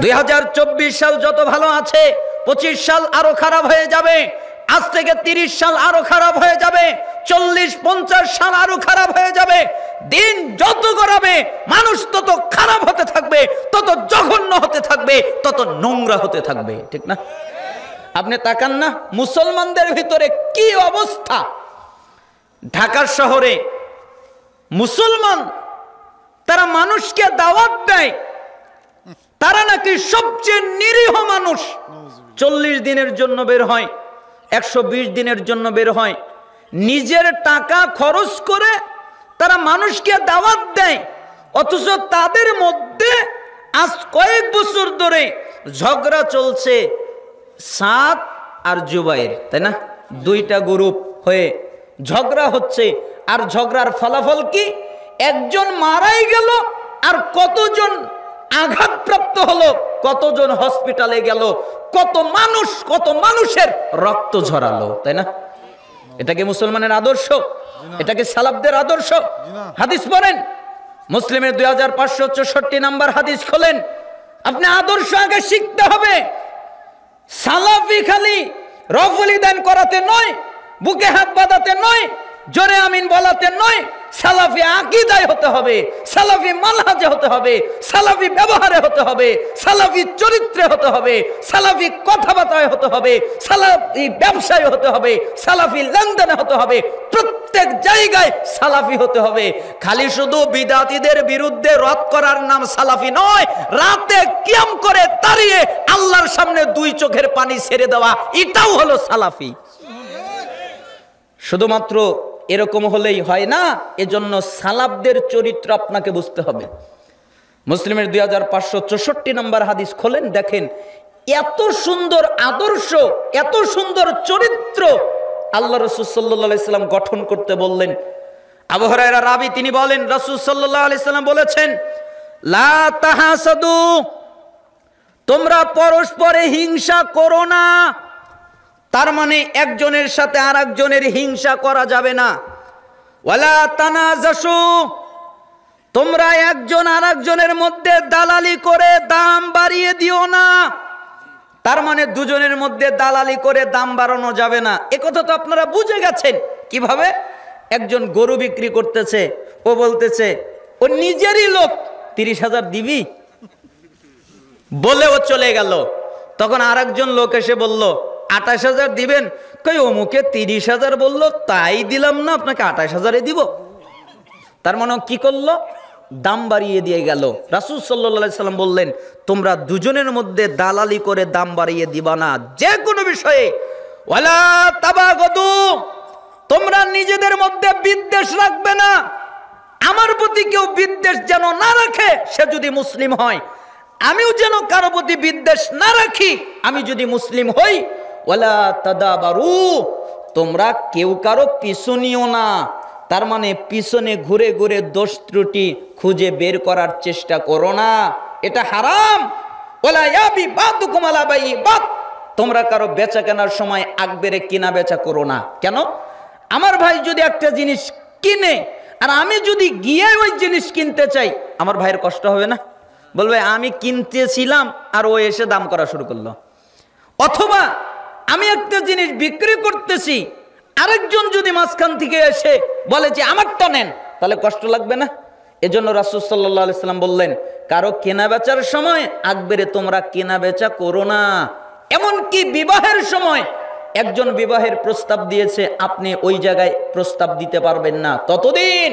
2024 সাল যত ভালো আছে 25 সাল আরো খারাপ হয়ে যাবে, আজ থেকে 30 সাল আরো খারাপ হয়ে যাবে, 40-50 সাল আরো খারাপ হয়ে যাবে। দিন যত গড়াবে মানুষ তত খারাপ হতে থাকবে, তত জঘন্য হতে থাকবে, তত নোংরা হতে থাকবে, ঠিক না? আপনি তাকান না মুসলমানদের ভিতরে কি অবস্থা। ঢাকা শহরে মুসলমান তারা মানুষকে দাওয়াত দেয়, তারা নাকি সবচেয়ে নিরীহ মানুষ। 40 দিনের জন্য বের হয়, 120 দিনের জন্য বের হয়, নিজের টাকা খরচ করে তারা মানুষকে দাওয়াত দেয়। অথচ তাদের মধ্যে আজ কয়েক বছর ধরে ঝগড়া চলছে সাদ আর জুবাইর, তাই না? দুইটা গ্রুপ হয়ে ঝগড়া হচ্ছে। আর ঝগড়ার ফলাফল কি? একজন মারাই গেল, আর কতজন আঘাতপ্রাপ্ত হলো, কতজন হসপিটালে গেল, কত মানুষের রক্ত ঝরালো, তাই না? এটা কি মুসলমানের আদর্শ? এটা কি সালাফদের আদর্শ? হাদিস পড়েন, মুসলিমের 2564 নাম্বার হাদিস খোলেন। আপনি আদর্শ আগে শিখতে হবে। সালাফি খালি রফলি দান করাতে নয়, বুকে হাত বাঁধাতে নয়, জোরে আমিন বলাতে নয়। সালাফি আকীদায় হতে হবে, সালাফি মানহাজে হতে হবে, সালাফি ব্যবহারে হতে হবে, সালাফি চরিত্রে হতে হবে, সালাফি কথাবার্তায় হতে হবে, সালাফি ব্যবসায় হতে হবে, সালাফি লেনদেনে হতে হবে, প্রত্যেক জায়গায় সালাফি হতে হবে। খালি শুধু বিদাতীদের বিরুদ্ধে রদ করার নাম সালাফি নয়, রাতে কিয়াম করে দাঁড়িয়ে আল্লাহর সামনে 2 চোখের পানি ছেড়ে দেওয়া, এটাও হলো সালাফি। শুধুমাত্র এরকম হলেই হয় না, এজন্য সালাফদের চরিত্র আপনাকে বুঝতে হবে। মুসলিমের 2564 নম্বর হাদিস খোলেন, দেখেন এত সুন্দর আদর্শ, এত সুন্দর চরিত্র আল্লাহ রাসূল সাল্লাল্লাহু আলাইহি সাল্লাম গঠন করতে বললেন। আবু হুরায়রা রাবী, তিনি বলেন রাসূল সাল্লাল্লাহু আলাইহি সাল্লাম বলেছেন, লা তাহাসাদু, তোমরা পরস্পরে হিংসা করো না। তার মানে একজনের সাথে আরেকজনের হিংসা করা যাবে না। ওয়ালা তানাজাসু, তোমরা একজন আরেকজনের মধ্যে দালালি করে দাম বাড়িয়ে দিও না। তার মানে দুজনের মধ্যে দালালি করে দাম বাড়ানো যাবে না। একথা তো আপনারা বুঝে গেছেন। কিভাবে? একজন গরু বিক্রি করতেছে, ও বলতেছে ও নিজেরই লোক, 30,000 দিবি বলে ও চলে গেল। তখন আরেকজন লোক এসে বলল 28,000 দিবেন। কই অমুকে 30,000 বললো, তাই দিলাম না, আপনাকে 28,000-এ দিব। তার মানে কি করলো? দাম বাড়িয়ে দিয়ে গেল। রাসূল সাল্লাল্লাহু আলাইহি সাল্লাম বললেন, তোমরা দুজনের মধ্যে দালালি করে দাম বাড়িয়ে দিবা না যে কোনো বিষয়ে। ওয়ালা তাবাগাদু, তোমরা নিজেদের মধ্যে বিদ্বেষ রাখবে না। আমার প্রতি কেউ বিদ্বেষ যেন না রাখে, সে যদি মুসলিম হয়। আমিও যেন কারো প্রতি বিদ্বেষ না রাখি, আমি যদি মুসলিম হই। ওয়ালা তাদাবারু, তোমরা কেউ কারো পিছু নিও না। তার মানে পিছনে ঘুরে ঘুরে দোষ ত্রুটি খুঁজে বের করার চেষ্টা করো না, এটা হারাম। ওয়ালা ইয়াবি বাদুকুম আলা বাইবাদ, তোমরা কারো বেচা কেনার সময় আগবেরে কিনা বেচা করো না। কেন? আমার ভাই যদি একটা জিনিস কিনে আর আমি যদি গিয়ে ওই জিনিস কিনতে চাই, আমার ভাইয়ের কষ্ট হবে না? বলবে আমি কিনতেছিলাম আর ও এসে দাম করা শুরু করলো। অথবা আমি একটা জিনিস বিক্রি করতেছি, আরেকজন যদি মাঝখান থেকে এসে বলে যে আমারটা নেন, তাহলে কষ্ট লাগবে না? এজন্য রাসূল সাল্লাল্লাহু আলাইহি সাল্লাম বললেন, কারো কেনা বেচার সময় আগবেরে তোমরা কেনা বেচা করো না। এমনকি বিবাহের সময় একজন বিবাহের প্রস্তাব দিয়েছে, আপনি ওই জায়গায় প্রস্তাব দিতে পারবেন না ততদিন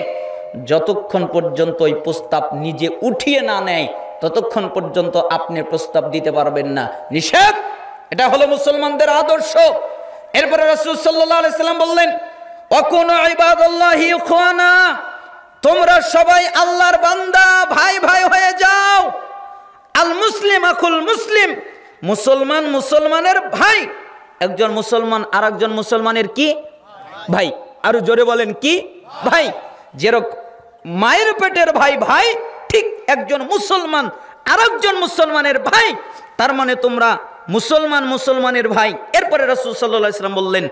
যতক্ষণ পর্যন্ত ওই প্রস্তাব নিজে উঠিয়ে না নেয়, ততক্ষণ পর্যন্ত আপনি প্রস্তাব দিতে পারবেন না। নিষেধ। এটা হলো মুসলমানদের আদর্শ। এরপরে রাসূল সাল্লাল্লাহু আলাইহি সাল্লাম বললেন, ওয়াকুনু ইবাদাল্লাহি ইখওয়ানা, তোমরা সবাই আল্লাহর বান্দা, ভাই ভাই হয়ে যাও। আল মুসলিম আখুল মুসলিম, মুসলমান মুসলমানের ভাই। একজন মুসলমান আর একজন মুসলমানের কি? ভাই। আরো জোরে বলেন কি? ভাই। যেরকম মায়ের পেটের ভাই ভাই, ঠিক একজন মুসলমান আর একজন মুসলমানের ভাই। তার মানে তোমরা মুসলমান মুসলমানের ভাই। এরপরে রাসূল সাল্লাল্লাহু আলাইহি ওয়াসাল্লাম বললেন,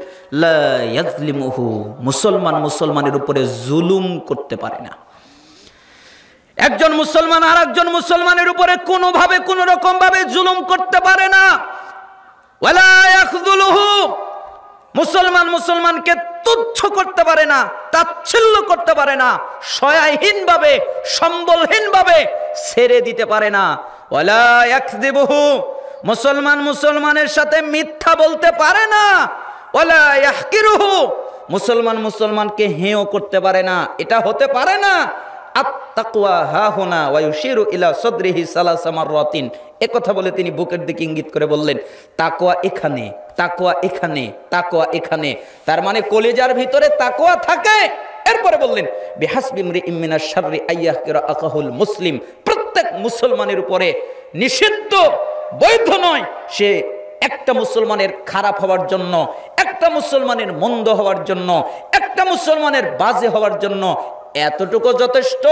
লা ইয়াজলিমুহু, মুসলমান মুসলমানের উপরে জুলুম করতে পারে না। একজন মুসলমান আর একজন মুসলমানের উপরে কোনোভাবে কোনো রকম ভাবে জুলুম করতে পারে না। ওয়ালা ইয়াখযুলুহু, মুসলমান মুসলমানকে তুচ্ছ করতে পারে না, তাচ্ছিল্য করতে পারে না, সহায়হীন ভাবে সম্বলহীন ভাবে ছেড়ে দিতে পারে না। ওয়ালা ইয়াকযিবুহু, মুসলমান মুসলমানের সাথে মিথ্যা বলতে পারে না। ওয়ালা ইয়াহকিরুহু, মুসলমান মুসলমানকে হেয় করতে পারে না, এটা হতে পারে না। আত-তাকওয়া হাহুনা ওয়া ইউশিরু ইলা সাদরিহি সালাসা মাররাতিন, এই কথা বলে তিনি বুকের দিকে ইঙ্গিত করে বললেন তাকওয়া এখানে, তাকওয়া এখানে, তাকওয়া এখানে। তার মানে কলিজার ভিতরে তাকওয়া থাকে। এরপরে বললেন বিহাসবি ইমরিইম মিনাশ শাররি আইয়াহকিরা আকাহুল মুসলিম, প্রত্যেক মুসলমানের উপরে নিষিদ্ধ, বৈধ নয় সে একটা মুসলমানের খারাপ হওয়ার জন্য, একটা মুসলমানের মন্দ হওয়ার জন্য, একটা মুসলমানের বাজে হওয়ার জন্য এতটুকু যথেষ্ট,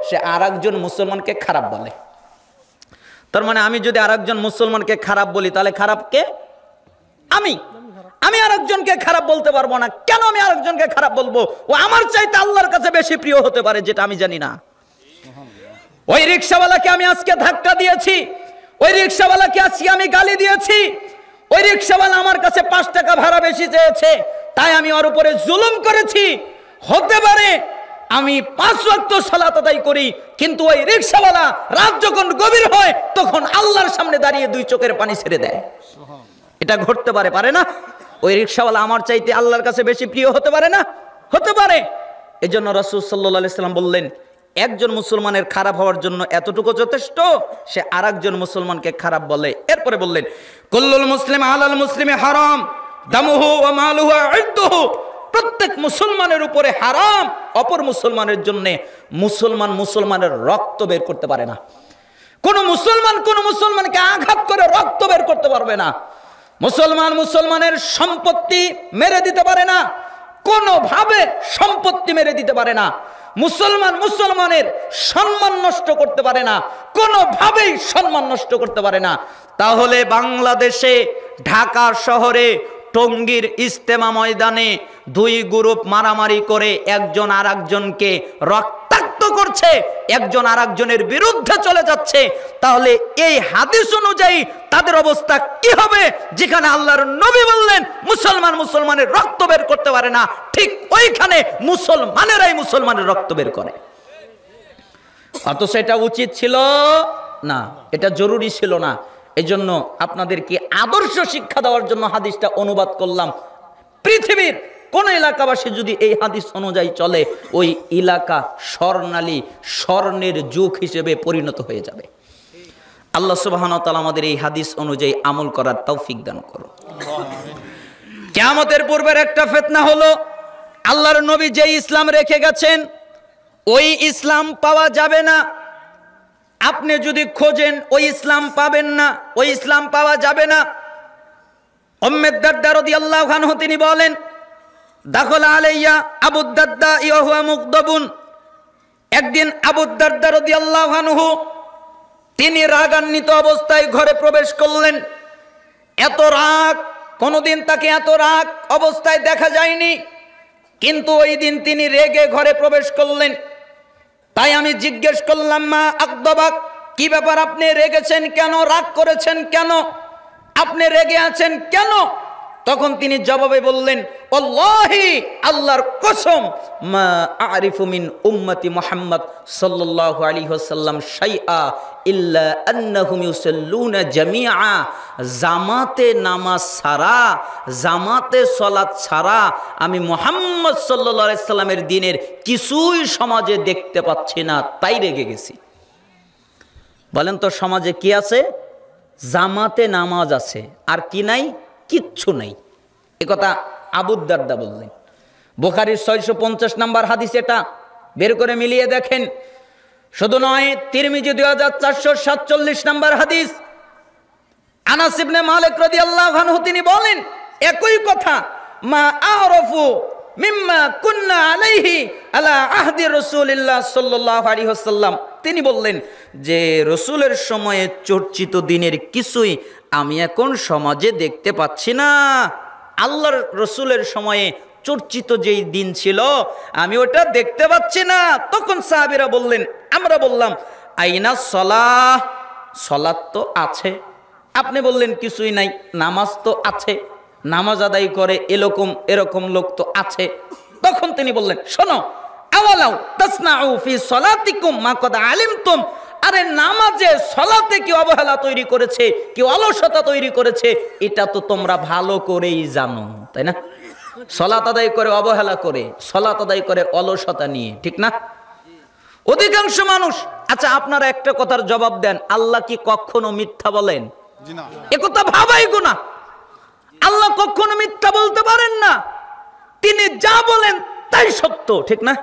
সে আরেকজন মুসলমানকে খারাপ বলে। তার মানে আমি যদি আরেকজন মুসলমানকে খারাপ বলি তাহলে খারাপ কে? আমি আরেকজনকে খারাপ বলতে পারবো না। কেন আমি আরেকজনকে খারাপ বলবো? ও আমার চাইতে আল্লাহর কাছে বেশি প্রিয় হতে পারে, যেটা আমি জানি না। ওই রিকশাওয়ালাকে আমি আজকে ধাক্কা দিয়েছি, ওই রিকশাওয়ালাকে আজকে আমি গালি দিয়েছি, ওই রিকশাওয়ালা আমার কাছে 5 টাকা ভাড়া বেশি চেয়েছে, তাই আমি ওর উপরে জুলুম করেছি। হতে পারে আমি 5 ওয়াক্ত সালাত আদায় করি, কিন্তু ওই রিকশাওয়ালা রাত যখন গভীর হয় তখন আল্লাহর সামনে দাঁড়িয়ে 2 চোখের পানি ছেড়ে দেয়। এটা ঘটতে পারে, পারে না? ওই রিকশাওয়ালা আমার চাইতে আল্লাহর কাছে বেশি প্রিয় হতে পারে না? হতে পারে। এজন্য রাসূল সাল্লাল্লাহু আলাইহি সাল্লাম বললেন একজন মুসলমানের খারাপ হওয়ার জন্য এতটুকু যথেষ্ট, সে আরেকজন মুসলমানকে খারাপ বলে। এরপরে বললেন কুল্লুল মুসলিম আলাল মুসলিমি হারাম দামুহু ওয়া মালুহু ওয়া ইরদুহু, প্রত্যেক মুসলমানের উপরে হারাম অপর মুসলমানের জন্য মুসলমান মুসলমানের রক্ত বের করতে পারে না। কোন মুসলমান কোন মুসলমানকে আঘাত করে রক্ত বের করতে পারবে না। মুসলমান মুসলমানের সম্পত্তি মেরে দিতে পারে না, কোনোভাবে সম্পত্তি মেরে দিতে পারে না। মুসলমান মুসলমানের সম্মান নষ্ট করতে পারে না, কোনোভাবেই সম্মান নষ্ট করতে পারে না। তাহলে বাংলাদেশে ঢাকা শহরে টঙ্গীর ইজতেমা ময়দানে 2 গ্রুপ মারামারি করে একজন আরেকজনকে রক্তাক্ত করছে, একজন আরেকজনের বিরুদ্ধে চলে যাচ্ছে। তাহলে এই হাদিস অনুযায়ী তাদের অবস্থা কি হবে? যেখানে আল্লাহর নবী বললেন মুসলমান মুসলমানের রক্ত বের করতে পারে না, ঠিক ওইখানে মুসলমানেরাই মুসলমানের রক্ত বের করে। অথচ এটা উচিত ছিল না, এটা জরুরি ছিল না। এই জন্য আপনাদেরকে আদর্শ শিক্ষা দেওয়ার জন্য হাদিসটা অনুবাদ করলাম। পৃথিবীর কোন এলাকাবাসী যদি এই হাদিস অনুযায়ী চলে, ওই এলাকা স্বর্ণালী স্বর্ণের যুগ হিসেবে পরিণত হয়ে যাবে। আল্লাহ সুবহানাহু ওয়া তাআলা আমাদের এই হাদিস অনুযায়ী আমল করার তৌফিক দান করুন। কিয়ামতের পূর্বের একটা ফিতনা হলো আল্লাহর নবী যে ইসলাম রেখে গেছেন ওই ইসলাম পাওয়া যাবে না। আপনি যদি খোঁজেন ওই ইসলাম পাবেন না, ওই ইসলাম পাওয়া যাবে না। উম্মে দারদা রাদিয়াল্লাহু আনহু তিনি বলেন দাখালা আলাইয়া আবু দারদা ওয়া হুয়া মুগদাবুন, একদিন আবু দারদা রাদিয়াল্লাহু আনহু তিনি রাগান্বিত অবস্থায় ঘরে প্রবেশ করলেন। এত রাগ, কোনোদিন তাকে এত রাগ অবস্থায় দেখা যায়নি, কিন্তু ওই দিন তিনি রেগে ঘরে প্রবেশ করলেন। তাই আমি জিজ্ঞেস করলাম মা আকদাবাক, কি ব্যাপার, আপনি রেগেছেন কেন, রাগ করেছেন কেন, আপনি রেগে আছেন কেন? তখন তিনি জবাবে বললেন আল্লাহি, আল্লাহর কসম, মা আরিফু মিন উম্মতি মুহাম্মদ সাল্লাল্লাহু আলাইহি ওয়াসাল্লাম শাইআ ইল্লা আন্নাহুম ইউসাল্লুনা জামিআ, জামাতে নামাজ ছাড়া, জামাতে সালাত ছাড়া আমি মুহাম্মদ সাল্লাল্লাহু আলাইহি সাল্লামের দ্বীনের কিছুই সমাজে দেখতে পাচ্ছি না, তাই রেগে গেছি। বলেন তো সমাজে কি আছে? জামাতে নামাজ আছে, আর কি নাই? কিচ্ছু নাই। একথা আবু দারদা বললেন। বুখারীর 650 নম্বর হাদিস, এটা বের করে মিলিয়ে দেখেন। শুধু নয়, তিরমিজি 2447 নম্বর হাদিস। আনাস ইবনে মালিক রাদিয়াল্লাহু আনহু তিনি বলেন একই কথা, মা আরাফু মিম্মা কুন্না আলাইহি আলা আহদি রাসূলিল্লাহ সাল্লাল্লাহু আলাইহি ওয়াসাল্লাম। তিনি বললেন যে রসুলের সময়ে চর্চিত দিনের কিছুই আমি এখন সমাজে দেখতে পাচ্ছি না। আল্লাহর রসুলের সময়ে চর্চিত যেই দিন ছিল, আমি ওটা দেখতে পাচ্ছি না। তখন সাহাবীরা বললেন, আমরা বললাম আইনা সলাহ, সলাত তো আছে। আপনি বললেন কিছুই নাই, নামাজ তো আছে, নামাজ আদায় করে এরকম লোক তো আছে। তখন তিনি বললেন, শোনো, আওয়ালাউ তাসনাউ ফি সলাতিকুম মা কদ আলিমতুম, আরে নামাজে সলাতে কি অবহেলা তৈরি করেছে, কি অলসতা তৈরি করেছে, এটা তো তোমরা ভালো করেই জানো, তাই না? সলাত আদায় করে অবহেলা করে, সলাত আদায় করে অলসতা নিয়ে, ঠিক না? অধিকাংশ মানুষ। আচ্ছা, আপনারা একটা কথার জবাব দেন, আল্লাহ কি কখনো মিথ্যা বলেন? একথা ভাবাই গুনাহ। আল্লাহ কখনো মিথ্যা বলতে পারেন না, তিনি যা বলেন তাই সত্য, ঠিক না?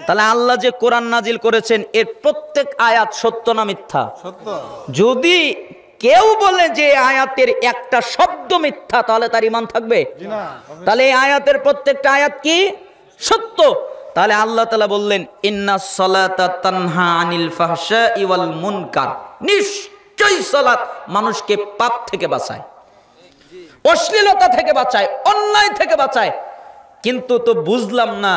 তাহলে আল্লাহ যে কোরআন নাজিল করেছেন এর প্রত্যেক আয়াত সত্য না মিথ্যা? সত্য। যদি কেউ বলে যে আয়াতের একটা শব্দ মিথ্যা, তাহলে তার ঈমান থাকবে? তাহলে এই আয়াতের প্রত্যেকটা আয়াত কি সত্য? তাহলে আল্লাহ তাআলা বললেন, ইন্নাস সালাতা তানহা আনিল ফাহশাই ওয়াল মুনকার, নিশ্চয়ই সালাত মানুষকে পাপ থেকে বাঁচায়, অশ্লীলতা থেকে বাঁচায়, অন্যায় থেকে বাঁচায়। কিন্তু তো বুঝলাম না,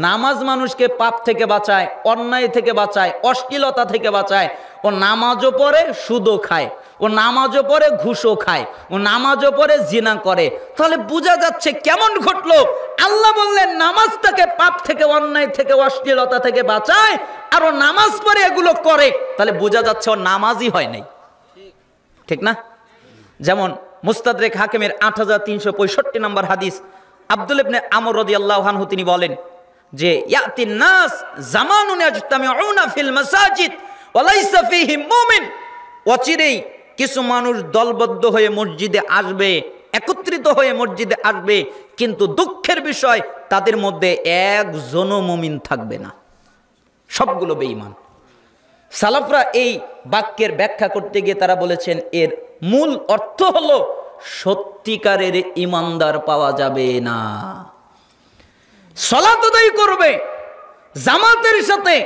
নামাজ মানুষকে পাপ থেকে বাঁচায়, অন্যায় থেকে বাঁচায়, অশ্লীলতা থেকে বাঁচায়। ও নামাজও পড়ে, সুদও খায়, ও নামাজও পড়ে, ঘুষও খায়, ও নামাজও পড়ে, জিনা করে। তাহলে বোঝা যাচ্ছে কেমন ঘটলো? আল্লাহ বললেন নামাজ তাকে পাপ থেকে, অন্যায় থেকে, অশ্লীলতা থেকে বাঁচায়, আর ও নামাজ পড়ে এগুলো করে। তাহলে বোঝা যাচ্ছে ও নামাজই হয় নাই, ঠিক না? যেমন মুস্তাদরেক হাকিমের 8365 নম্বর হাদিস, আব্দুল ইবনে আমর রাদিয়াল্লাহু আনহু তিনি বলেন যে, ইয়াতিন নাস জামানুন ইয়াজতামিউনা ফিল মাসাজিদ ওয়া লাইসা ফীহিম মুমিন, অচিরেই কিছু মানুষ দলবদ্ধ হয়ে মসজিদে আসবে, একত্রিত হয়ে মসজিদে আসবে, কিন্তু দুঃখের বিষয় তাদের মধ্যে একজনও মুমিন থাকবে না, সবগুলো বেঈমান। সালাফরা এই বাক্যের ব্যাখ্যা করতে গিয়ে তারা বলেছেন এর মূল অর্থ হলো সত্যিকারের ঈমানদার পাওয়া যাবে না। সালাত আদায় করবে জামাতের সাথে,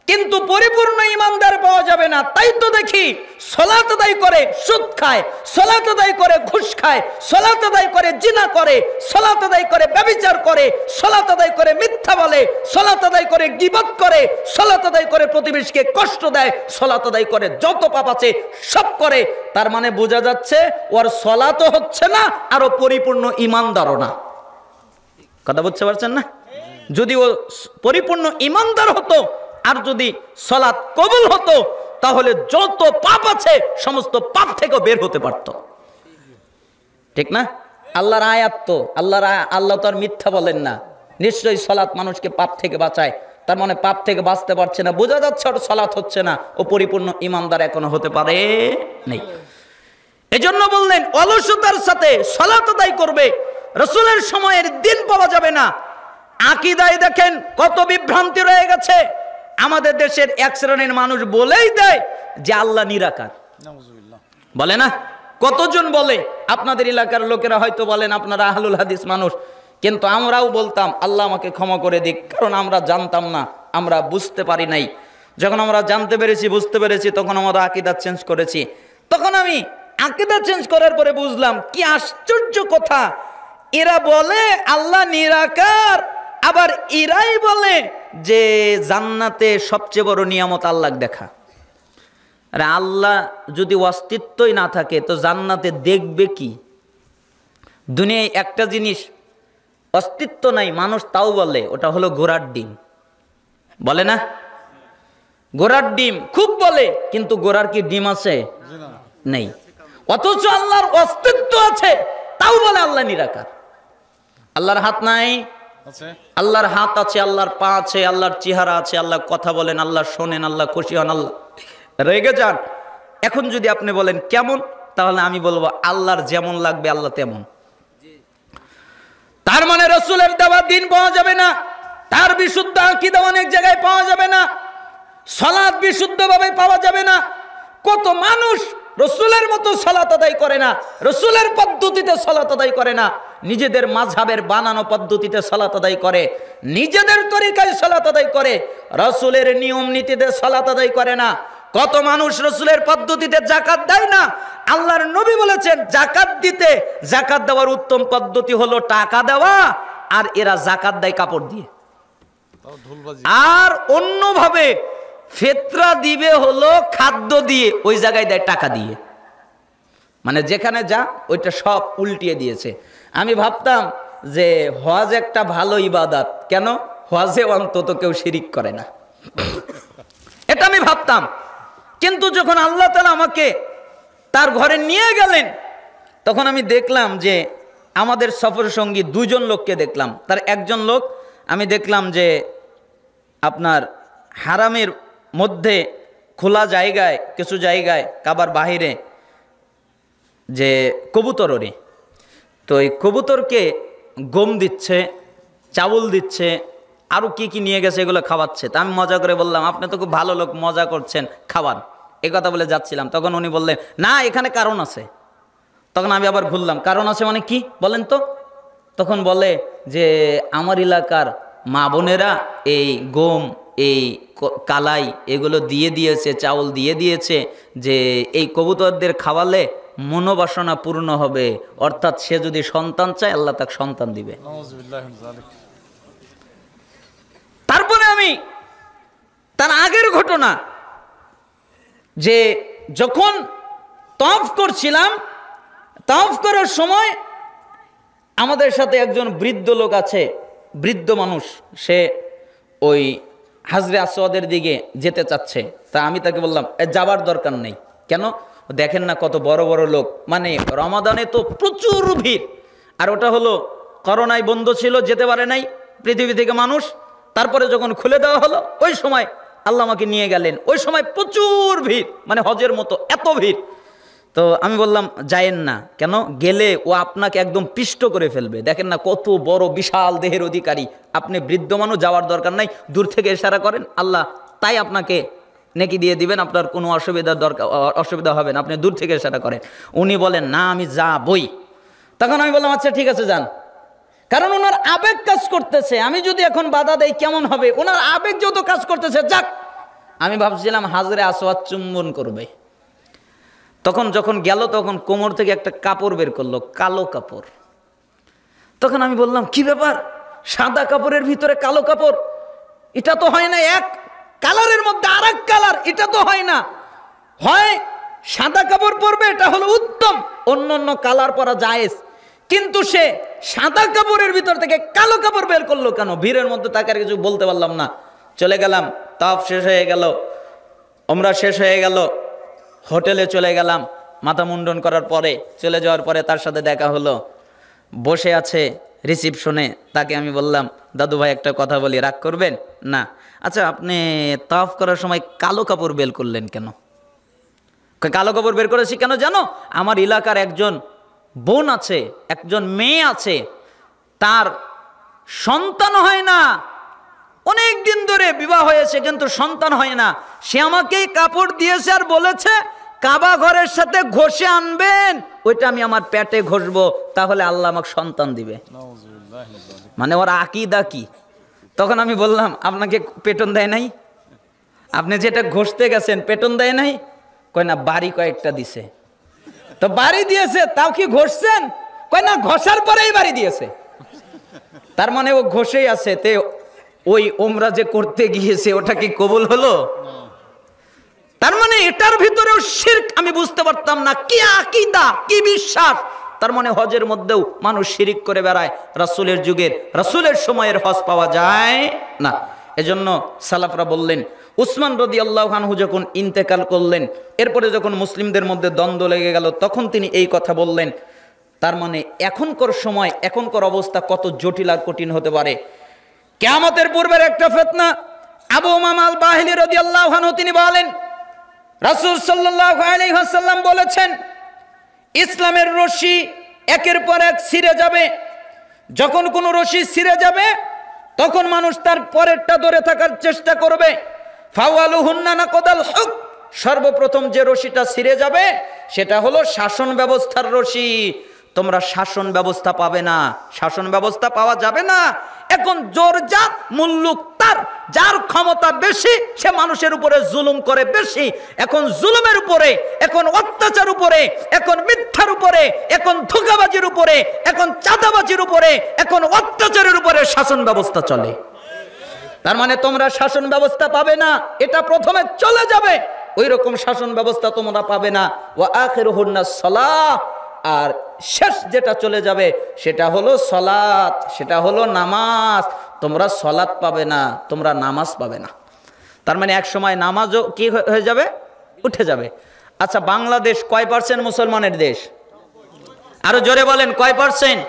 কিন্তু পরিপূর্ণ ঈমানদার পাওয়া যাবে না। তাই তো দেখি সালাত আদায় করে সুদ খায়, সালাত আদায় করে ঘুষ খায়, সালাত আদায় করে জিনা করে, সালাত আদায় করে ব্যভিচার করে, সালাত আদায় করে মিথ্যা বলে, সালাত আদায় করে গীবত করে, সালাত আদায় করে প্রতিবেশীকে কষ্ট দেয়, সালাত আদায় করে যত পাপ আছে সব করে। তার মানে বোঝা যাচ্ছে ওর সালাতও হচ্ছে না, আরো পরিপূর্ণ ঈমানদারও না। কথা বুঝতে পারছেন না? যদি ও পরিপূর্ণ ঈমানদার হতো আর যদি সালাত কবুল হতো, তাহলে যত পাপ আছে সমস্ত পাপ থেকে বের হতে পারত, ঠিক না? আল্লাহর আয়াত তো, আল্লাহ তো আর মিথ্যা বলেন না। নিশ্চয়ই সালাত মানুষকে পাপ থেকে বাঁচায়, তার মানে পাপ থেকে বাঁচতে পারছে না, বোঝা যাচ্ছে ওর সালাত হচ্ছে না, ও পরিপূর্ণ ঈমানদার এখনো হতে পারে নাই। এজন্য বললেন অলসতার সাথে সালাত আদায় করবে, রাসূলের সময়ের দিন পাওয়া যাবে না। আকীদায় দেখেন কত বিভ্রান্তি রয়ে গেছে। আমাদের দেশের এক শ্রেণীর মানুষ বলেই দেয় যে আল্লাহ নিরাকার, বলে না? কতজন বলে? আপনাদের এলাকার লোকেরা হয়তো বলেন আপনারা আহলুল হাদিস মানুষ, কিন্তু আমরাও বলতাম আল্লাহ আমাকে ক্ষমা করে দিক, কারণ আমরা জানতাম না, আমরা বুঝতে পারি নাই। যখন আমরা জানতে পেরেছি, বুঝতে পেরেছি, তখন আমরা আকীদা চেঞ্জ করেছি। তখন আমি আকীদা চেঞ্জ করার পরে বুঝলাম কি আশ্চর্য কথা, এরা বলে আল্লাহ নিরাকার, আবার এরাই বলে যে জান্নাতে সবচেয়ে বড় নিয়ামত আল্লাহ দেখা। আরে আল্লাহ যদি অস্তিত্বই না থাকে তো জান্নাতে দেখবে কি? দুনিয়ায় একটা জিনিস অস্তিত্ব নাই, মানুষ তাও বলে, ওটা হলো ঘোড়ার ডিম, বলে না? ঘোড়ার ডিম খুব বলে, কিন্তু ঘোড়ার কি ডিম আছে? নেই। অথচ আল্লাহর অস্তিত্ব আছে, তাও বলে আল্লাহ নিরাকার। আল্লাহর হাত নাই? আল্লাহর হাত আছে, আল্লাহর পা আছে, আল্লাহর চেহারা আছে, আল্লাহ কথা বলেন, আল্লাহ শোনেন, আল্লাহ খুশি হন, আল্লাহ রেগে যান। এখন যদি আপনি বলেন কেমন, তাহলে আমি বলবো আল্লাহর যেমন লাগবে আল্লাহ তেমন। তার মানে রাসূলের দেওয়া দিন পাওয়া যাবে না, তার বিশুদ্ধ আকীদা অনেক জায়গায় পাওয়া যাবে না, সালাত বিশুদ্ধভাবে পাওয়া যাবে না। কত মানুষ রাসূলের মতো সালাত আদায় করে না, রাসূলের পদ্ধতিতে সালাত আদায় করে না, নিজেদের মাযহাবের বানানো পদ্ধতিতে সালাত আদায় করে, নিজেদের তরিকায় সালাত আদায় করে, রাসূলের নিয়ম নীতিতে সালাত আদায় করে না। কত মানুষ রাসূলের পদ্ধতিতে যাকাত দেয় না। আল্লাহর নবী বলেছেন যাকাত দেওয়ার উত্তম পদ্ধতি হলো টাকা দেওয়া আর এরা জাকাত দেয় কাপড় দিয়ে, আর অন্যভাবে ফিতরা দিবে হলো খাদ্য দিয়ে, ওই জায়গায় দেয় টাকা দিয়ে। মানে যেখানে যা ওইটা সব উল্টিয়ে দিয়েছে। আমি ভাবতাম যে হজ একটা ভালো ইবাদত, কেন হজে অন্তত কেউ শিরিক করে না, এটা আমি ভাবতাম। কিন্তু যখন আল্লাহ তাআলা আমাকে তার ঘরে নিয়ে গেলেন, তখন আমি দেখলাম যে আমাদের সফর সঙ্গী দুজন লোককে দেখলাম। তার একজন লোক আমি দেখলাম যে আপনার হারামের মধ্যে খোলা জায়গায়, কিছু জায়গায় কাবার বাহিরে যে কবুতর ওরে, তো এই কবুতরকে গম দিচ্ছে, চাউল দিচ্ছে, আরও কি কি নিয়ে গেছে এগুলো খাওয়াচ্ছে। তা আমি মজা করে বললাম, আপনি তো খুব ভালো লোক, মজা করছেন, খাওয়ান। এই কথা বলে যাচ্ছিলাম, তখন উনি বললেন না এখানে কারণ আছে। তখন আমি আবার ঘুরলাম, কারণ আছে মানে কি বলেন তো? তখন বলে যে আমার এলাকার মা বোনেরা এই গম, এই কালাই এগুলো দিয়ে দিয়েছে, চাউল দিয়ে দিয়েছে, যে এই কবুতরদের খাওয়ালে মনোবাসনা পূর্ণ হবে, অর্থাৎ সে যদি সন্তান চায় আল্লাহ তাকে সন্তান দিবে। তারপরে আমি তার আগের ঘটনা, যে যখন তওয়াফ করছিলাম, তওয়াফ করার সময় আমাদের সাথে একজন বৃদ্ধ লোক আছে, বৃদ্ধ মানুষ, সে ওই হাজরে আসওয়াদের দিকে যেতে চাচ্ছে। তা আমি তাকে বললাম যাবার দরকার নেই। কেন? দেখেন না কত বড় বড় লোক, মানে রমাদানে তো প্রচুর ভিড়, আর ওটা হলো করোনায় বন্ধ ছিল, যেতে পারে নাই পৃথিবী থেকে মানুষ। তারপরে যখন খুলে দেওয়া হলো, ওই সময় আল্লাহ আমাকে নিয়ে গেলেন, ওই সময় প্রচুর ভিড়, মানে হজের মতো এত ভিড়। তো আমি বললাম যায়েন না। কেন? গেলে ও আপনাকে একদম পিষ্ট করে ফেলবে। দেখেন না কত বড় বিশাল দেহের অধিকারী, আপনি বৃদ্ধ মানুষ, যাওয়ার দরকার নাই, দূর থেকে ইশারা করেন, আল্লাহ তাই আপনাকে নেকি দিয়ে দিবেন, আপনার কোনো অসুবিধা হবে না, আপনি দূর থেকে ইশারা করেন। উনি বলেন না আমি যাবই। তখন আমি বললাম আচ্ছা ঠিক আছে যান, কারণ ওনার আবেগ কাজ করতেছে, আমি যদি এখন বাধা দেই কেমন হবে, ওনার আবেগ যত কাজ করতেছে যাক। আমি ভাবছিলাম হাজরে আসওয়াদ চুম্বন করবে। তখন যখন গেল, তখন কোমর থেকে একটা কাপড় বের করলো, কালো কাপড়। তখন আমি বললাম কি ব্যাপার, সাদা কাপড়ের ভিতরে কালো কাপড়, এটা তো হয় না, এক কালারের মধ্যে আর এক কালার, এটা তো হয় না, হয় সাদা কাপড় পরবে, এটা হলো উত্তম, অন্য অন্য কালার পরা জায়েজ, কিন্তু সে সাদা কাপড়ের ভিতর থেকে কালো কাপড় বের করলো কেন? ভিড়ের মধ্যে তাকে আর কিছু বলতে পারলাম না। চলে গেলাম, তাওয়াফ শেষ হয়ে গেল, ওমরা শেষ হয়ে গেল, হোটেলে চলে গেলাম। মাথা মুন্ডন করার পরে চলে যাওয়ার পরে তার সাথে দেখা হলো, বসে আছে রিসিপশনে। তাকে আমি বললাম দাদু ভাই একটা কথা বলি, রাগ করবেন না? আচ্ছা আপনি তাওয়াফ করার সময় কালো কাপড় বের করলেন কেন? কালো কাপড় বের করেছি কেন জানো? আমার এলাকার একজন বোন আছে, একজন মেয়ে আছে, তার সন্তান হয় না, অনেক দিন ধরে বিবাহ হয়েছে কিন্তু সন্তান হয় না। সে আমাকে কাপড় দিয়েছে আর বলেছে কাবা ঘরের সাথে ঘষে আনবেন, ওইটা আমি আমার পেটে ঘষবো, তাহলে আল্লাহ আমাকে সন্তান দিবে। মানে ওর আকীদা কি? তখন আমি বললাম আপনাকে পেটন দেয় নাই? আপনি যেটা ঘষতে গেছেন পেটন দেয় নাই? কয় না, বাড়ি কয়েকটা দিছে। তো বাড়ি দিয়েছে, তাও কি ঘষছেন? কয় না, ঘষার পরেই বাড়ি দিয়েছে। তার মানে ও ঘষেই আছে। তে ওই ওমরা যে করতে গিয়েছে ওটা কি কবুল হলো? তার মানে এটার ভিতরেও শিরক। আমি বুঝতে পারতাম না কি আকীদা, কি বিশ্বাস। তার মানে হজের মধ্যেও মানুষ শিরিক করে বেড়ায়। রাসূলের যুগের, রাসূলের সময়ের হজ পাওয়া যায় না। এজন্য সালাফরা বললেন, উসমান রাদিয়াল্লাহু আনহু যখন ইন্তেকাল করলেন, এরপরে যখন মুসলিমদের মধ্যে দ্বন্দ্ব লেগে গেল, তখন তিনি এই কথা বললেন। তার মানে এখনকার সময়, এখনকার অবস্থা কত জটিল আর কঠিন হতে পারে। কিয়ামতের পূর্বের একটা ফিতনা। আবু উমামা আল বাহিলি রাদিয়াল্লাহু আনহু তিনি বলেন, রাসূল সাল্লাল্লাহু আলাইহি ওয়াসাল্লাম বলেছেন, ইসলামের রশি একের পর এক ছিঁড়ে যাবে। যখন কোনো রশি ছিঁড়ে যাবে, তখন মানুষ তার পরেরটা ধরে থাকার চেষ্টা করবে। ফাওয়ালুহুন্না নাকদাল হুক, সর্বপ্রথম যে রশিটা ছিঁড়ে যাবে সেটা হলো শাসন ব্যবস্থার রশি। তোমরা শাসন ব্যবস্থা পাবে না, শাসন ব্যবস্থা পাওয়া যাবে না। এখন জোর যার মুল্লুক তার, যার ক্ষমতা বেশি সে মানুষের উপরে জুলুম করে বেশি। এখন জুলুমের উপরে, এখন অত্যাচার উপরে, এখন মিথ্যার উপরে, এখন ধোঁকাবাজির উপরে, এখন চাঁদাবাজির উপরে, এখন অত্যাচারের উপরে শাসন ব্যবস্থা চলে। তার মানে তোমরা শাসন ব্যবস্থা পাবে না, এটা প্রথমে চলে যাবে। ওই রকম শাসন ব্যবস্থা তোমরা পাবে না। ওয়া আখিরুহুন্নাস সালাহ, আর শেষ যেটা চলে যাবে সেটা হলো সালাত, সেটা হলো নামাজ। তোমরা সালাত পাবে না, তোমরা নামাজ পাবে না। তার মানে এক সময় নামাজও কি হয়ে যাবে, উঠে যাবে। আচ্ছা, বাংলাদেশ কয় পার্সেন্ট মুসলমানের দেশ? আরো জোরে বলেন, কয় পার্সেন্ট?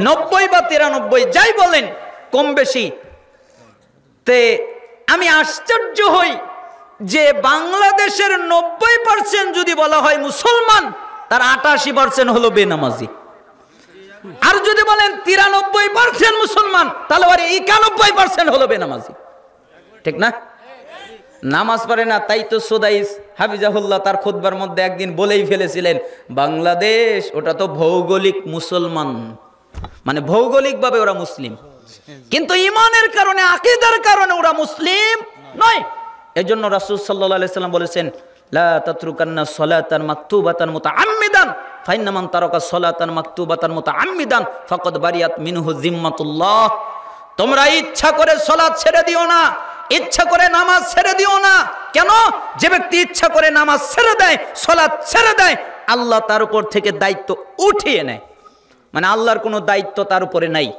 90 বা 93, যাই বলেন, কম বেশি। তে আমি আশ্চর্য হই যে বাংলাদেশের 90% যদি বলা হয় মুসলমান, তার 88% হলো বেনামাজি। আর যদি বলেন 93% মুসলমান, তাহলে আর 91% হলো বেনামাজি। ঠিক না? নামাজ পড়ে না। তাই তো সুদাইস হাফিজাহুল্লাহ তার খুতবার মধ্যে একদিন বলেই ফেলেছিলেন, বাংলাদেশ ওটা তো ভৌগোলিক মুসলমান, মানে ভৌগোলিকভাবে ওরা মুসলিম, কিন্তু ইমানের কারণে, আকীদার কারণে ওরা মুসলিম নয়। এজন্য রাসূল সাল্লাল্লাহু আলাইহি সাল্লাম বলেছেন, লা তাতরুকান্না সালাতান মাকতুবাতান মুতাআম্মিদান ফাইন্না মান তারাকা সালাতান মাকতুবাতান মুতাআম্মিদান ফাকাদ বারিয়াত মিনহু জিম্মাতুল্লাহ। তোমরা ইচ্ছা করে সালাত ছেড়ে দিও না, ইচ্ছা করে নামাজ ছেড়ে দিও না। কেন? যে ব্যক্তি ইচ্ছা করে নামাজ ছেড়ে দেয়, সালাত ছেড়ে দেয়, আল্লাহ তার উপর থেকে দায়িত্ব উঠিয়ে নেয়। মানে আল্লাহর কোনো দায়িত্ব তার উপরে নাই।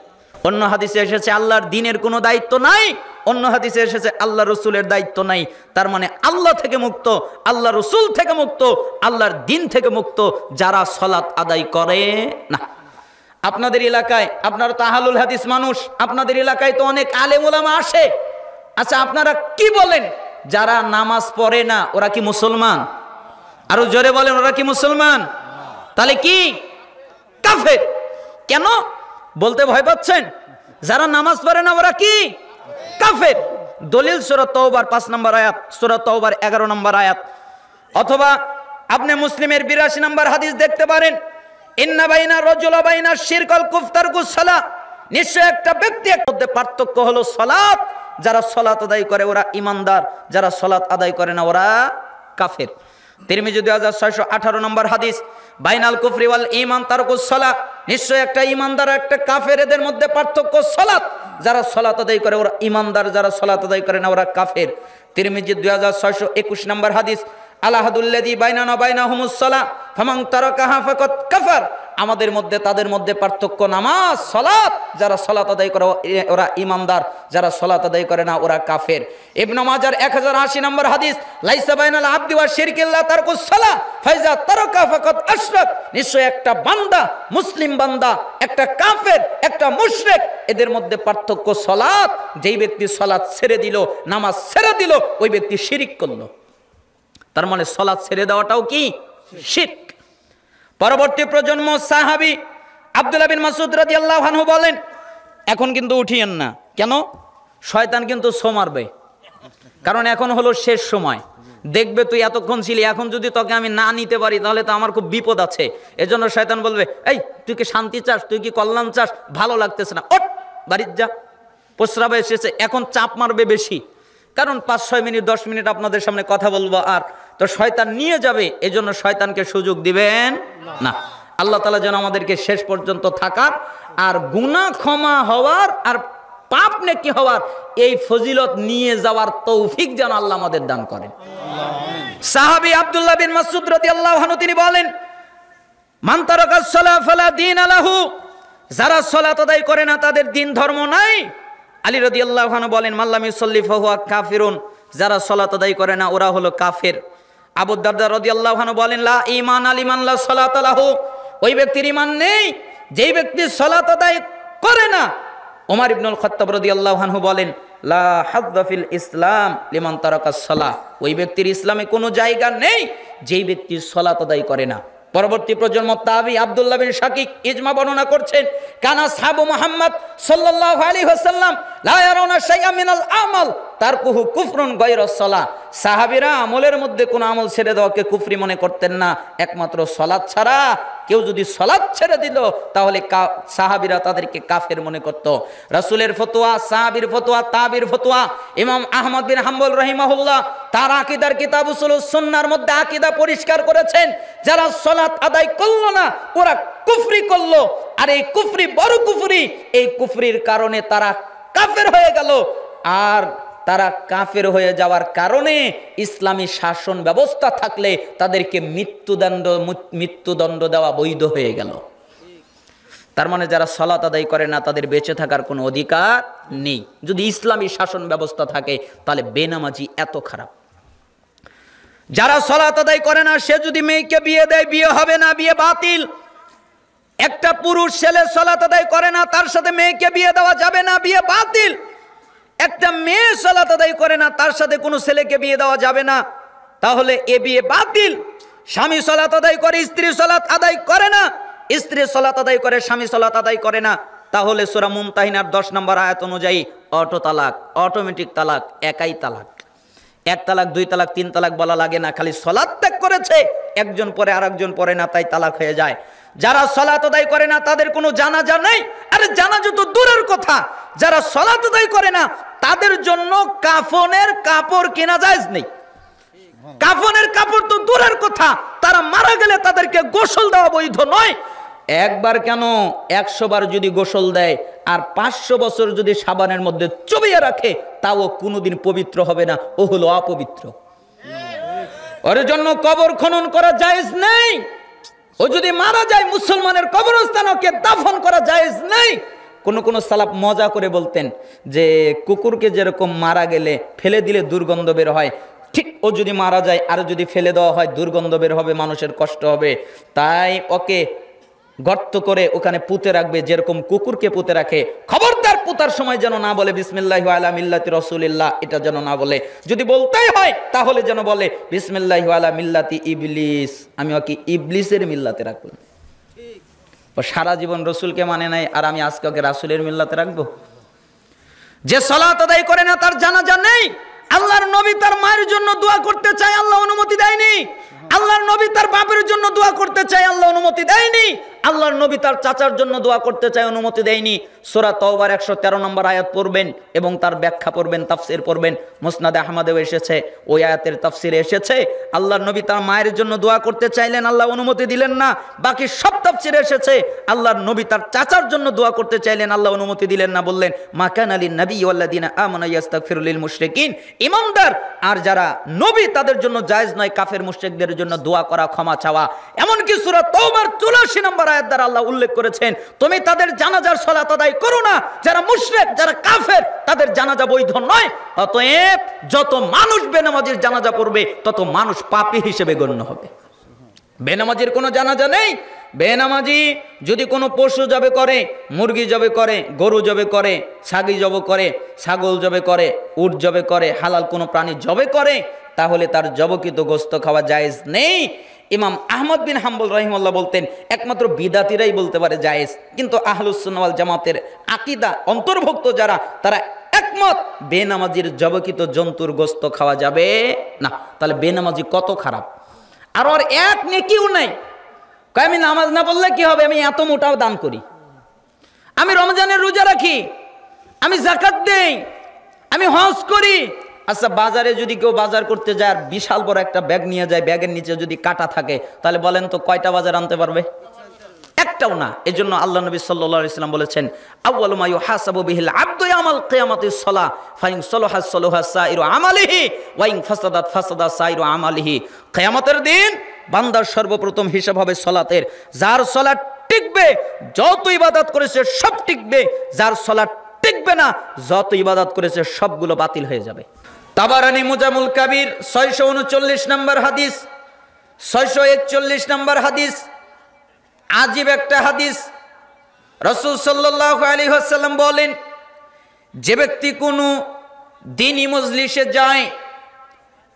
অন্য হাদিসে এসেছে আল্লাহর দ্বীনের কোনো দায়িত্ব নাই, অন্য হাদিসে এসেছে আল্লাহ রসুলের দায়িত্ব নাই। তার মানে আল্লাহ থেকে মুক্ত, আল্লাহ রসুল থেকে মুক্ত, আল্লাহর দ্বীন থেকে মুক্ত যারা সালাত আদায় করে না। আপনাদের এলাকায়, আপনারা তো আহলুল হাদিস মানুষ, আপনাদের এলাকায় তো অনেক আলেম ওলামা আসে। আচ্ছা, আপনারা কি বলেন, যারা নামাজ পড়ে না ওরা কি মুসলমান? আরো জোরে বলেন, ওরা কি মুসলমান? তাহলে কি কাফের? কেন বলতে ভয় পাচ্ছেন? যারা নামাজ পড়ে না ওরা কি কাফের? দলিল সূরা তাওবার 5 নম্বর আয়াত, সূরা তাওবার 11 নম্বর আয়াত, অথবা আপনি মুসলিমের 82 নম্বর হাদিস দেখতে পারেন, ইন্না বাইনা রাজুলা বাইনা শিরক ওয়াল কুফর সালাহ। নিশ্চয় একটা ব্যক্তির মধ্যে পার্থক্য হলো সালাত। যারা সালাত আদায় করে ওরা ঈমানদার, যারা সালাত আদায় করে না ওরা কাফের। তিরমিজি 2618 নম্বর হাদিস, বাইনাল কুফরি ওয়াল ঈমান তারকুস সালাহ। নিশ্চয় একটা ঈমানদার একটা কাফের, এদের মধ্যে পার্থক্য সালাত। যারা সালাত আদায় করে ওরা ঈমানদার, যারা সালাত আদায় করে না ওরা কাফের। তিরমিজি 2621 নম্বর হাদিস, আলাহাদুল্লাযী বাইনানা বাইনাহুমুস সালাহ ফামান তারাকাহা ফাকাদ কাফার। আমাদের মধ্যে তাদের মধ্যে পার্থক্য নামাজ, সালাত। যারা সালাত আদায় করে ওরা ঈমানদার, যারা সালাত আদায় করে না ওরা কাফের। ইবনে মাজার 1080 নম্বর হাদিস, লাইসা বাইনাল আবদি ওয়া শিরকিল্লাহ তারকুস সালাহ ফাইজা তারাকা ফাকাদ আশরাক। নিশ্চয় একটা বান্দা, মুসলিম বান্দা, একটা কাফের, একটা মুশরিক, এদের মধ্যে পার্থক্য সালাত। যেই ব্যক্তি সালাত ছেড়ে দিল, নামাজ ছেড়ে দিল, ওই ব্যক্তি শিরক করলো। তার মানে সালাত ছেড়ে দেওয়াটাও কি শিরক। পরবর্তী প্রজন্ম সাহাবী আব্দুল্লাহ বিন মাসউদ রাদিয়াল্লাহু আনহু বলেন, এখন কিন্তু উঠিয়েন না। কেন? শয়তান কিন্তু ছো মারবে, কারণ এখন হলো শেষ সময়। দেখবে তুই এতক্ষণ ছিলি, এখন যদি তোকে আমি না নিতে পারি তাহলে তো আমার খুব বিপদ আছে। এজন্য শয়তান বলবে, এই তুই কি শান্তি চাস, তুই কি কল্যাণ চাস, ভালো লাগতেছে না, ওঠ বাড়ির যা, প্রস্রাবে এসেছে। এখন চাপ মারবে বেশি, কারণ 5-6 মিনিট 10 মিনিট আপনাদের সামনে কথা বলবো, আর তো শয়তান নিয়ে যাবে। এজন্য শয়তানকে সুযোগ দিবেন না। আল্লাহ তাআলা যেন আমাদেরকে শেষ পর্যন্ত থাকার আর গুনাহ ক্ষমা হওয়ার আর পাপ নেকি হওয়ার এই ফজিলত নিয়ে যাওয়ার তৌফিক যেন আল্লাহ আমাদের দান করেন। সাহাবী আব্দুল্লাহ বিন মাসউদ রাদিয়াল্লাহু আনহু তিনি বলেন, মান তারাকাস সালাহ ফালা দীন লাহু। যারা সালাত আদায় করে না তাদের দিন ধর্ম নাই। আলী রাদিয়াল্লাহু আনহু বলেন, মাল্লাম ইউসাল্লি ফাহুয়া কাফিরুন। যারা সালাত আদায় করে না ওরা হলো কাফের। আবু দারদা রাদিয়াল্লাহু আনহু বলেন, লা ঈমান আলিমান লা সালাত লাহু। ওই ব্যক্তির ঈমান নেই যেই ব্যক্তি সালাত আদায় করে না। ওমর ইবনুল খাত্তাব রাদিয়াল্লাহু আনহু বলেন, লা হাযযা ফিল ইসলাম লিমান তারাকাস সালাহ। ওই ব্যক্তির ইসলামে কোনো জায়গা নেই যেই ব্যক্তি সালাত আদায় করে না। পরবর্তী প্রজন্ম তাবি আব্দুল্লাহ বিন শাকিক ইজমা বর্ণনা করছেন, কানা সাহাবু মুহাম্মদ সাল্লাল্লাহু আলাইহি ওয়াসাল্লাম লা ইয়ারাউনা শাইআম মিনাল আমাল তারকুহু কুফরুন গায়রাস সালাহ। সাহাবীরা আমলের মধ্যে কোনো আমল ছেড়ে দেওয়াকে কুফরি মনে করতেন না, একমাত্র সালাত ছাড়া। কেউ যদি সালাত ছেড়ে দিল তাহলে সাহাবীরা তাদেরকে কাফের মনে করত। রাসূলের ফতোয়া, সাহাবীর ফতোয়া, তাবির ফতোয়া, ইমাম আহমদ বিন হাম্বল রাহিমাহুল্লাহ তার আকীদার কিতাব উসুলুস সুন্নাহর মধ্যে আকীদা পরিষ্কার করেছেন, যারা সালাত আদায় করলো না ওরা কুফরি করলো। আর এই কুফরি বড় কুফরি, এই কুফরির কারণে তারা কাফের হয়ে গেল। আর তারা কাফের হয়ে যাওয়ার কারণে ইসলামী শাসন ব্যবস্থা থাকলে তাদেরকে মৃত্যুদণ্ড দেওয়া বৈধ হয়ে গেল। তার মানে যারা সালাত আদায় করে না তাদের বেঁচে থাকার কোনো অধিকার নেই। যদি ইসলামী শাসন ব্যবস্থা থাকে তাহলে বেনামাজি এত খারাপ। যারা সালাত আদায় করে না সে যদি মেয়েকে বিয়ে দেয় বিয়ে হবে না, বিয়ে বাতিল। একটা পুরুষ ছেলে সালাত আদায় করে না তার সাথে মেয়েকে বিয়ে দেওয়া যাবে না, বিয়ে বাতিল। একটা মেয়ে সালাত আদায় করে না তার সাথে কোনো ছেলেকে বিয়ে দেওয়া যাবে না, তাহলে এ বিয়ে বাতিল। স্বামী সালাত আদায় করে স্ত্রী সালাত আদায় করে না, স্ত্রী সালাত আদায় করে স্বামী সালাত আদায় করে না, তাহলে সূরা মুমতাহিনার 10 নম্বর আয়াত অনুযায়ী অটো তালাক, অটোমেটিক তালাক, একাই তালাক। 1 তালাক 2 তালাক 3 তালাক বলা লাগে না, খালি সালাত ত্যাগ করেছে, একজন পরে আরেকজন পরে না, তাই তালাক হয়ে যায়। যারা সালাত আদায় করে না তাদের কোনো জানাজা নেই। আরে জানাজা তো দূরের কথা, যারা সালাত আদায় করে না তাদের জন্য কাফনের কাপড় কেনা জায়েজ নেই। কাফনের কাপড় তো দূরের কথা, তারা মারা গেলে তাদেরকে গোসল দেওয়া বৈধ নয়। একবার কেন 100 বার যদি গোসল দেয় আর 500 বছর যদি সাবানের মধ্যে চুবিয়ে রাখে তাও কোনোদিন পবিত্র হবে না, ও হলো অপবিত্র। ওর জন্য কবর খনন করা জায়েজ নেই। ও যদি মারা যায় মুসলমানের কবরস্থানে ওকে দাফন করা জায়েজ নেই। কোন সালাফ মজা করে বলতেন যে কুকুরকে যেরকম মারা গেলে ফেলে দিলে দুর্গন্ধ বের হয়, ঠিক ও যদি মারা যায় আর যদি ফেলে দেওয়া হয় দুর্গন্ধ বের হবে, মানুষের কষ্ট হবে, তাই ওকে গর্ত করে ওখানে পুঁতে রাখবে যেরকম কুকুরকে পুঁতে রাখে। খবরদার পুঁতার সময় যেন না বলে বিসমিল্লাহি আলা মিল্লাতি রাসূলিল্লাহ, এটা যেন না বলে। যদি বলতেই হয় তাহলে যেন বলে বিসমিল্লাহি আলা মিল্লাতি ইবলিস, আমি ওকে ইবলিসের মিল্লাতে রাখলাম। সারা জীবন রসুলকে মানে নাই আর আমি আজকে ওকে রাসূলের মিল্লাতে রাখবো? যে সালাত আদায় করে না তার জানাজা নেই। আল্লাহর নবী তার মায়ের জন্য দোয়া করতে চায়, আল্লাহ অনুমতি দেয়নি। আল্লাহর নবী তার বাপের জন্য দোয়া করতে চায়, আল্লাহ অনুমতি দেয়নি। আল্লাহর নবী তার চাচার জন্য দোয়া করতে চায়, অনুমতি দেয়নি। সূরা তাওবার 113 নম্বর আয়াত পড়বেন এবং তার ব্যাখ্যা পড়বেন, তাফসীর পড়বেন। মুসনাদে আহমদেও এসেছে, ওই আয়াতের তাফসীরে এসেছে আল্লাহর নবী তার মায়ের জন্য দোয়া করতে চাইলেন, আল্লাহ অনুমতি দিলেন না। বাকি সব তাফসীরে এসেছে আল্লাহর নবী তার চাচার জন্য দোয়া করতে চাইলেন, আল্লাহ অনুমতি দিলেন না, বললেন মা কানা লিন নবী ওয়াল্লাযিনা আমানু ইস্তাগফিরু লিল মুশরিকিন। ইমানদার আর যারা নবী তাদের জন্য জায়েজ নয় কাফের মুশরিকদের জন্য দোয়া করা, ক্ষমা চাওয়া। এমনকি সূরা তাওবার 84 নম্বর আয়াত দ্বারা আল্লাহ উল্লেখ করেছেন তুমি তাদের জানাজার সালাত আদায় করো না, যারা মুশরিক যারা কাফের তাদের জানাজা বৈধ নয়। অতএব যত মানুষ বেনামাজির জানাজা পড়বে তত মানুষ পাপী হিসেবে গণ্য হবে। বেনামাজির কোনো জানাজা নেই। বেনামাজি যদি কোনো পশু জবে করে, মুরগি জবে করে, গরু জবে করে, ছাগি জবে করে, ছাগল জবে করে, উট জবে করে, হালাল কোনো প্রাণী জবে করে, তাহলে তার জবকিত গোশত খাওয়া জায়েজ নেই। ইমাম আহমদ বিন হাম্বল রাহিমাহুল্লাহ বলতেন একমাত্র বিদাতিরাই বলতে পারে জায়েজ, কিন্তু আহলুস সুন্নাহ ওয়াল জামাতের আকীদা অন্তর্ভুক্ত যারা তারা একমত বেনামাজির জবকিত জন্তুর গোশত খাওয়া যাবে না। তাহলে বেনামাজি কত খারাপ। আর ওর এক নেকিও নাই। আমি নামাজ না পড়লে কি হবে, আমি এত মোটাও দান করি, আমি রমজানের রোজা রাখি, আমি যাকাত দেই, আমি হজ করি। আচ্ছা বাজারে যদি কেউ বাজার করতে যায় আর বিশাল বড় একটা ব্যাগ নিয়ে যায়, ব্যাগের নিচে যদি কাটা থাকে তাহলে বলেন তো কয়টা বাজার আনতে পারবে? একটাও না। এজন্য আল্লাহ নবী সাল্লাল্লাহু আলাইহি ওয়াসাল্লাম বলেছেন আউয়ালু মা ইউহাসাবু বিহিল আবদু ইয়াউমাল কিয়ামাতিস সালাহ ফাইন সালাহা সালাহা সাইরু আমালিহি ওয়া ইন ফাসাদাত ফাসাদা সাইরু আমালিহি। কিয়ামতের দিন বান্দার সর্বপ্রথম হিসাব হবে সালাতের। যার সালাত টিকবে যত ইবাদত করেছে সব টিকবে, যার সালাত টিকবে না যত ইবাদত করেছে সবগুলো বাতিল হয়ে যাবে। তাবারানী মুজামুল কাবির 639 নম্বর হাদিস, 641 নম্বর হাদিস। আজীব একটা হাদিস। রাসূল সাল্লাল্লাহু আলাইহি ওয়াসাল্লাম বলেন যে ব্যক্তি কোনো দ্বীনি মজলিসে যায়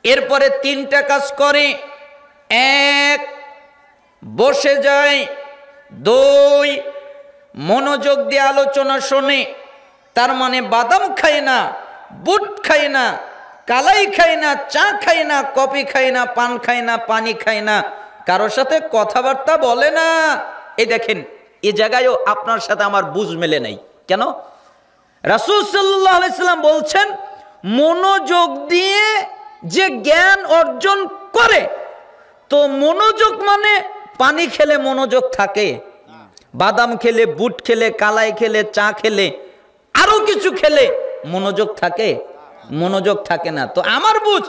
এরপরে 3টা কাজ করে, 1 বসে যায়, 2 মনোযোগ দিয়ে আলোচনা শোনে, তার মানে বাদাম খায় না, বুট খাই না, কালাই খাই না, চা খাই না, কফি খাই না, পান খাই না, পানি খাই না, কারোর সাথে কথাবার্তা বলে না। এই দেখেন, এই জায়গায়ও আপনার সাথে আমার বুঝ মেলে নাই। কেন? রাসূল সাল্লাল্লাহু আলাইহি সাল্লাম বলছেন, মনোযোগ দিয়ে যে জ্ঞান অর্জন করে, তো মনোযোগ মানে পানি খেলে মনোযোগ থাকে, বাদাম খেলে, বুট খেলে, কালাই খেলে, চা খেলে, আরো কিছু খেলে মনোযোগ থাকে? মনোযোগ থাকে না। তো আমার বুঝ,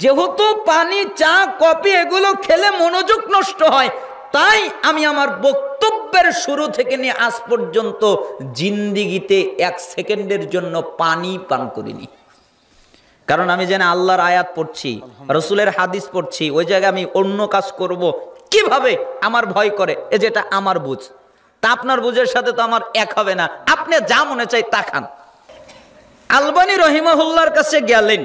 যেহেতু পানি, চা, কফি এগুলো খেলে মনোযোগ নষ্ট হয়, তাই আমি আমার বক্তব্যের শুরু থেকে নিয়ে আজ পর্যন্ত জিন্দিগিতে 1 সেকেন্ডের জন্য পানি পান করিনি। কারণ আমি যেন আল্লাহর আয়াত পড়ছি, রসুলের হাদিস পড়ছি, ওই জায়গায় আমি অন্য কাজ করব কিভাবে আমার ভয় করে। এই যেটা আমার বুঝ, তা আপনার বুঝের সাথে তো আমার এক হবে না। আপনি যা মনে চাই তা খান। আলবানী রহিমাহুল্লাহর কাছে গেলেন,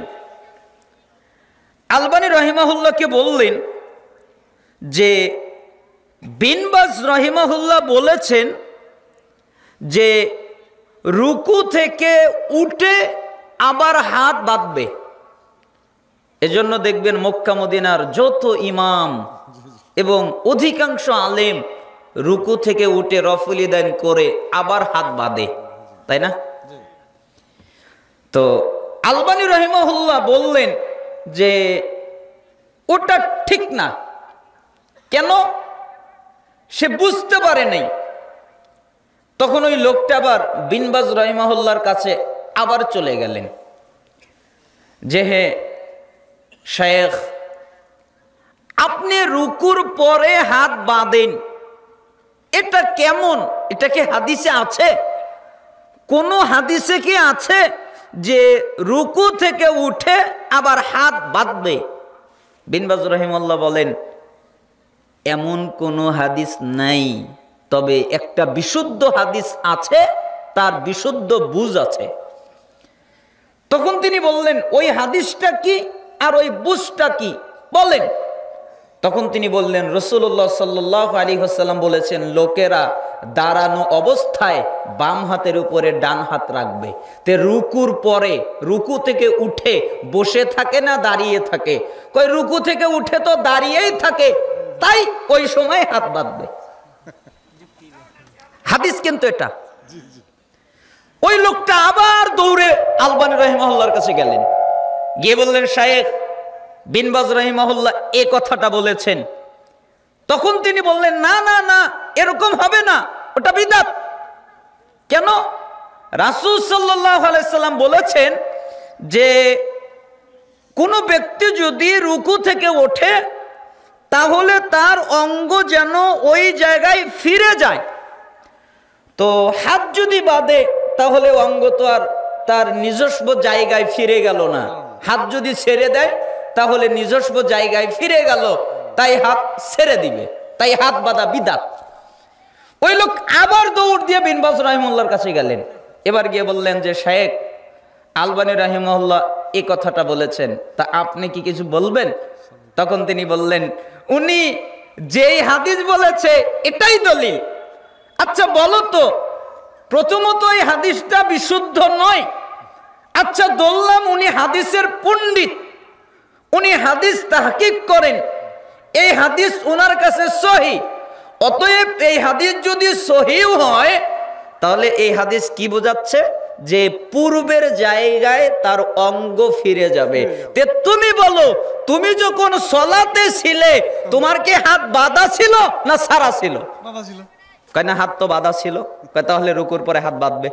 আলবানী রহিমাহুল্লাহকে বললেন যে বিন বাজ রহিমাহুল্লাহ বলেছেন যে রুকু থেকে উঠে আবার হাত বাঁধবে। এজন্য দেখবেন মক্কা মদিনার যত ইমাম এবং অধিকাংশ আলেম রুকু থেকে উঠে রফুল ইদান করে আবার হাত বাঁধে, তাই না? তো আলবানী রহিমাহুল্লাহ বললেন যে ওটা ঠিক না। কেন? সে বুঝতে পারে নাই। তখন ওই লোকটা আবার বিন বাজ রহিমাহুল্লাহর কাছে আবার চলে গেলেন যে, হে শেখ, আপনি রুকুর পরে হাত বাঁধেন, এটা কেমন? এটা কি হাদিসে আছে? কোন হাদিসে কি আছে যে রুকু থেকে উঠে আবার হাত বাঁধবে? বিন বাজ রহিমাহুল্লাহ বলেন, এমন কোনো হাদিস নাই, তবে একটা বিশুদ্ধ হাদিস আছে, তার বিশুদ্ধ বুঝ আছে। তখন তিনি বললেন, ওই হাদিসটা কি আর ওই বুঝটা কি বলেন। তখন তিনি বললেন, রাসূলুল্লাহ সাল্লাল্লাহু আলাইহি ওয়াসাল্লাম বলেছেন, লোকেরা দাঁড়ানো অবস্থায় বাম হাতের উপরে ডান হাত রাখবে। তে রুকুর পরে, রুকু থেকে উঠে বসে থাকে না দাঁড়িয়ে থাকে? কই রুকু থেকে উঠে তো দাঁড়িয়েই থাকে, তাই ওই সময় হাত বাঁধবে। হাদিস কিন্তু এটা। ওই লোকটা আবার দৌড়ে আলবানী রহিমাহুল্লাহর কাছে গেলেন, গিয়ে বললেন, শায়েখ বিন বাজ রহিমাহুল্লাহ এই কথাটা বলেছেন। তখন তিনি বললেন, না না না, এরকম হবে না, ওটা বিদআত। কেন? রাসূল সাল্লাল্লাহু আলাইহি সাল্লাম বলেছেন যে কোন ব্যক্তি যদি রুকু থেকে ওঠে তাহলে তার অঙ্গ যেন ওই জায়গায় ফিরে যায়। তো হাত যদি বাঁধে তাহলে অঙ্গ তো আর তার নিজস্ব জায়গায় ফিরে গেল না। হাত যদি ছেড়ে দেয় তাহলে নিজস্ব জায়গায় ফিরে গেল, তাই হাত ছেড়ে দিবে, তাই হাত বাঁধা বিদআত। ওই লোক আবার দৌড় দিয়ে বিন বাজ রহিমাহুল্লাহর কাছে গেলেন। এবার গিয়ে বললেন যে, শায়েখ আলবানী রহিমাহুল্লাহ এই কথাটা বলেছেন, তা আপনি কি কিছু বলবেন? তখন তিনি বললেন, উনি যেই হাদিস বলেছে এটাই দলিল। আচ্ছা বলো তো, প্রথমত এই হাদিসটা বিশুদ্ধ নয়। আচ্ছা ধরলাম উনি হাদিসের পণ্ডিত, উনি হাদিস তাহকিক করেন, এই হাদিস ওনার কাছে সহি। অতএব এই হাদিস যদি সহি হয় তাহলে এই হাদিস কি বোঝাচ্ছে? যে পূর্বের জায়গায় তার অঙ্গ ফিরে যাবে। তে তুমি বলো, তুমি যখন সলাতে ছিলে তোমার কি হাত বাঁধা ছিল না ছাড়া ছিল? বাঁধা ছিল। কয় না, হাত তো বাঁধা ছিল। কয় তাহলে রুকুর পরে হাত বাঁধবে।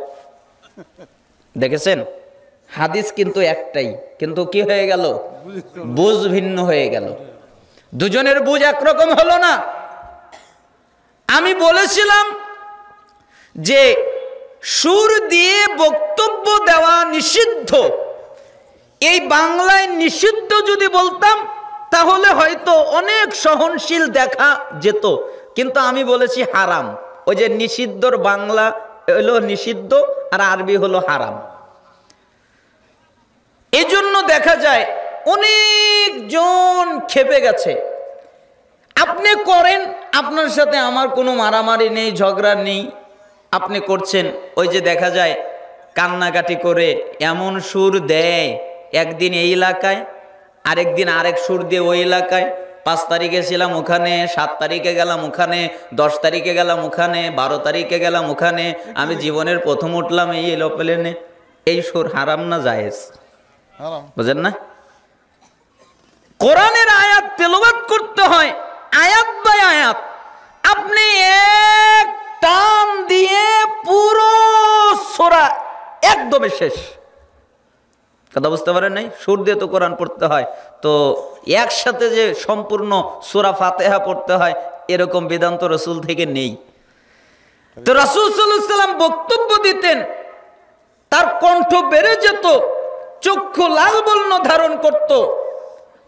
দেখেছেন, হাদিস কিন্তু একটাই, কিন্তু কি হয়ে গেল? বুঝ ভিন্ন হয়ে গেল। দুজনের বুঝ একরকম হলো না। আমি বলেছিলাম যে সুর দিয়ে বক্তব্য দেওয়া নিষিদ্ধ। এই বাংলায় নিষিদ্ধ যদি বলতাম তাহলে হয়তো অনেক সহনশীল দেখা যেত, কিন্তু আমি বলেছি হারাম। ওই যে নিষিদ্ধর বাংলা হলো নিষিদ্ধ আর আরবি হলো হারাম। এজন্য দেখা যায় অনেকজন খেপে গেছে। আপনি করেন, আপনার সাথে আমার কোনো মারামারি নেই, ঝগড়া নেই, আপনি করছেন। ওই যে দেখা যায় কান্নাকাটি করে এমন সুর দেয়, একদিন এই এলাকায়, আরেকদিন আরেক সুর দিয়ে ওই এলাকায়। 5 তারিখে ছিলাম ওখানে, 7 তারিখে গেলাম ওখানে, 10 তারিখে গেলাম ওখানে, 12 তারিখে গেলাম ওখানে। আমি জীবনের প্রথম উঠলাম এই এলোপ্লেনে। এই সুর হারাম না জায়েজ? বুঝেন না? কোরআনের আয়াত তেলাওয়াত করতে হয় আয়াত বাই আয়াত। আপনি এক টান দিয়ে পুরো সূরা একদমে শেষ, কথা বুঝতে পারেন নাই? সুর দিয়ে তো কোরআন পড়তে হয়, তো একসাথে যে সম্পূর্ণ সূরা ফাতিহা পড়তে হয় এরকম বিধান তো রাসূল থেকে নেই। তো রাসূল সাল্লাল্লাহু আলাইহি ওয়াসাল্লাম বক্তব্য দিতেন, তার কণ্ঠ বেড়ে যেত, চক্ষু লাল বর্ণ ধারণ করত,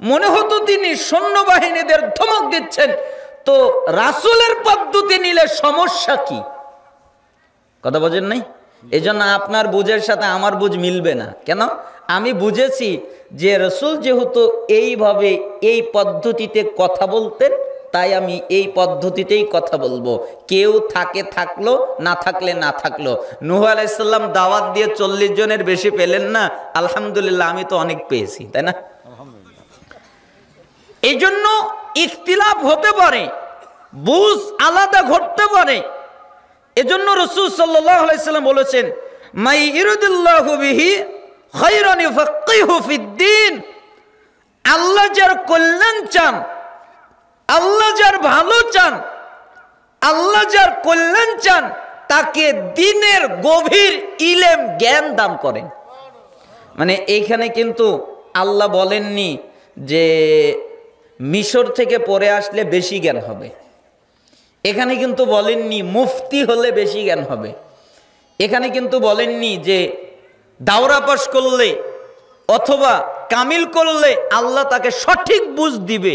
মনে হতো তিনি সৈন্যবাহিনীদের ধমক দিচ্ছেন। তো রাসূলের পদ্ধতি নিলে সমস্যা কি? কথা বোঝেন নাই? এই জন্য আপনার বুঝের সাথে আমার বুঝ মিলবে না। কেন? আমি বুঝেছি যে রাসূল যেহেতু এইভাবে এই পদ্ধতিতে কথা বলতেন, তাই আমি এই পদ্ধতিতেই কথা বলবো। কেউ থাকে থাকলো, না থাকলে না থাকলো। নূহ আলাইহিস সালাম দাওয়াত দিয়ে 40 জনের বেশি পেলেন না, আলহামদুলিল্লাহ আমি তো অনেক পেয়েছি, তাই না? এই জন্য ইখতিলাফ হতে পারে, বুঝ আলাদা ঘটতে পারে। এজন্য রাসূল সাল্লাল্লাহু আলাইহি সাল্লাম বলেছেন, মাই ইরিদুল্লাহু বিহি খায়রান ইউফাক্কিহু ফিদ্দীন। আল্লাহ যার কল্যাণ চান, আল্লাহ যার ভালো চান, আল্লাহ যার কল্যাণ চান, তাকে দ্বীনের গভীর ইলম জ্ঞান দান করেন। মানে এইখানে কিন্তু আল্লাহ বলেননি যে মিশর থেকে পড়ে আসলে বেশি জ্ঞান হবে। এখানে কিন্তু বলেননি মুফতি হলে বেশি জ্ঞান হবে। এখানে কিন্তু বলেননি যে দাওরা পাশ করলে অথবা কামিল করলে আল্লাহ তাকে সঠিক বুঝ দিবে।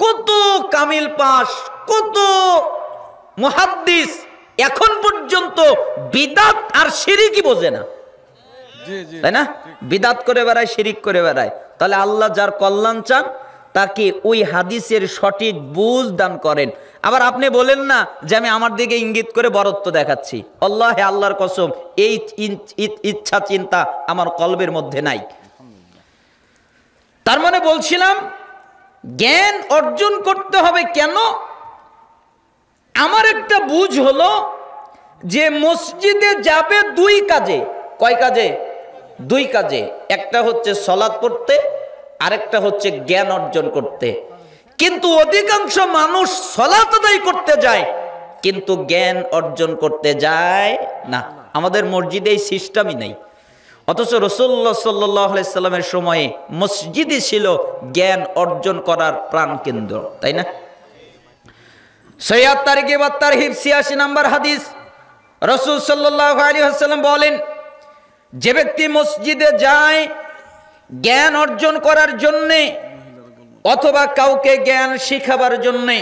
কত কামিল পাশ, কত মুহাদ্দিস এখন পর্যন্ত বিদাত আর শিরকি বোঝে না, তাই না? বিদাত করে বেড়ায়, শিরিক করে বেড়ায়। তাহলে আল্লাহ যার কল্যাণ চান তাকে ওই হাদিসের সঠিক বুঝ দান করেন। আবার আপনি বলেন না যে আমি আমার দিকে ইঙ্গিত করে বরত্ব দেখাচ্ছি। আল্লাহে, আল্লাহর কসম, এই ইচ্ছা চিন্তা আমার কলবের মধ্যে নাই। তার মানে বলছিলাম জ্ঞান অর্জন করতে হবে কেন? আমার একটা বুঝ হলো যে মসজিদে যাবে 2 কাজে। কয় কাজে? 2 কাজে। একটা হচ্ছে সালাত পড়তে, আরেকটা হচ্ছে জ্ঞান অর্জন করতে। কিন্তু অধিকাংশ মানুষ সালাত আদায় করতে যায় কিন্তু জ্ঞান অর্জন করতে যায় না। আমাদের মসজিদে এই সিস্টেমই নেই। অথচ রাসূলুল্লাহ সাল্লাল্লাহু আলাইহি সাল্লামের সময়ে মসজিদই ছিল জ্ঞান অর্জন করার প্রাণকেন্দ্র, তাই না? সহিহ তারগীব ওয়াত তারহিব 86 নম্বর হাদিস, রাসূল সাল্লাল্লাহু আলাইহি ওয়াসাল্লাম বলেন, যে ব্যক্তি মসজিদে যায় জ্ঞান অর্জন করার জন্যে অথবা কাউকে জ্ঞান শিখাবার জন্যে,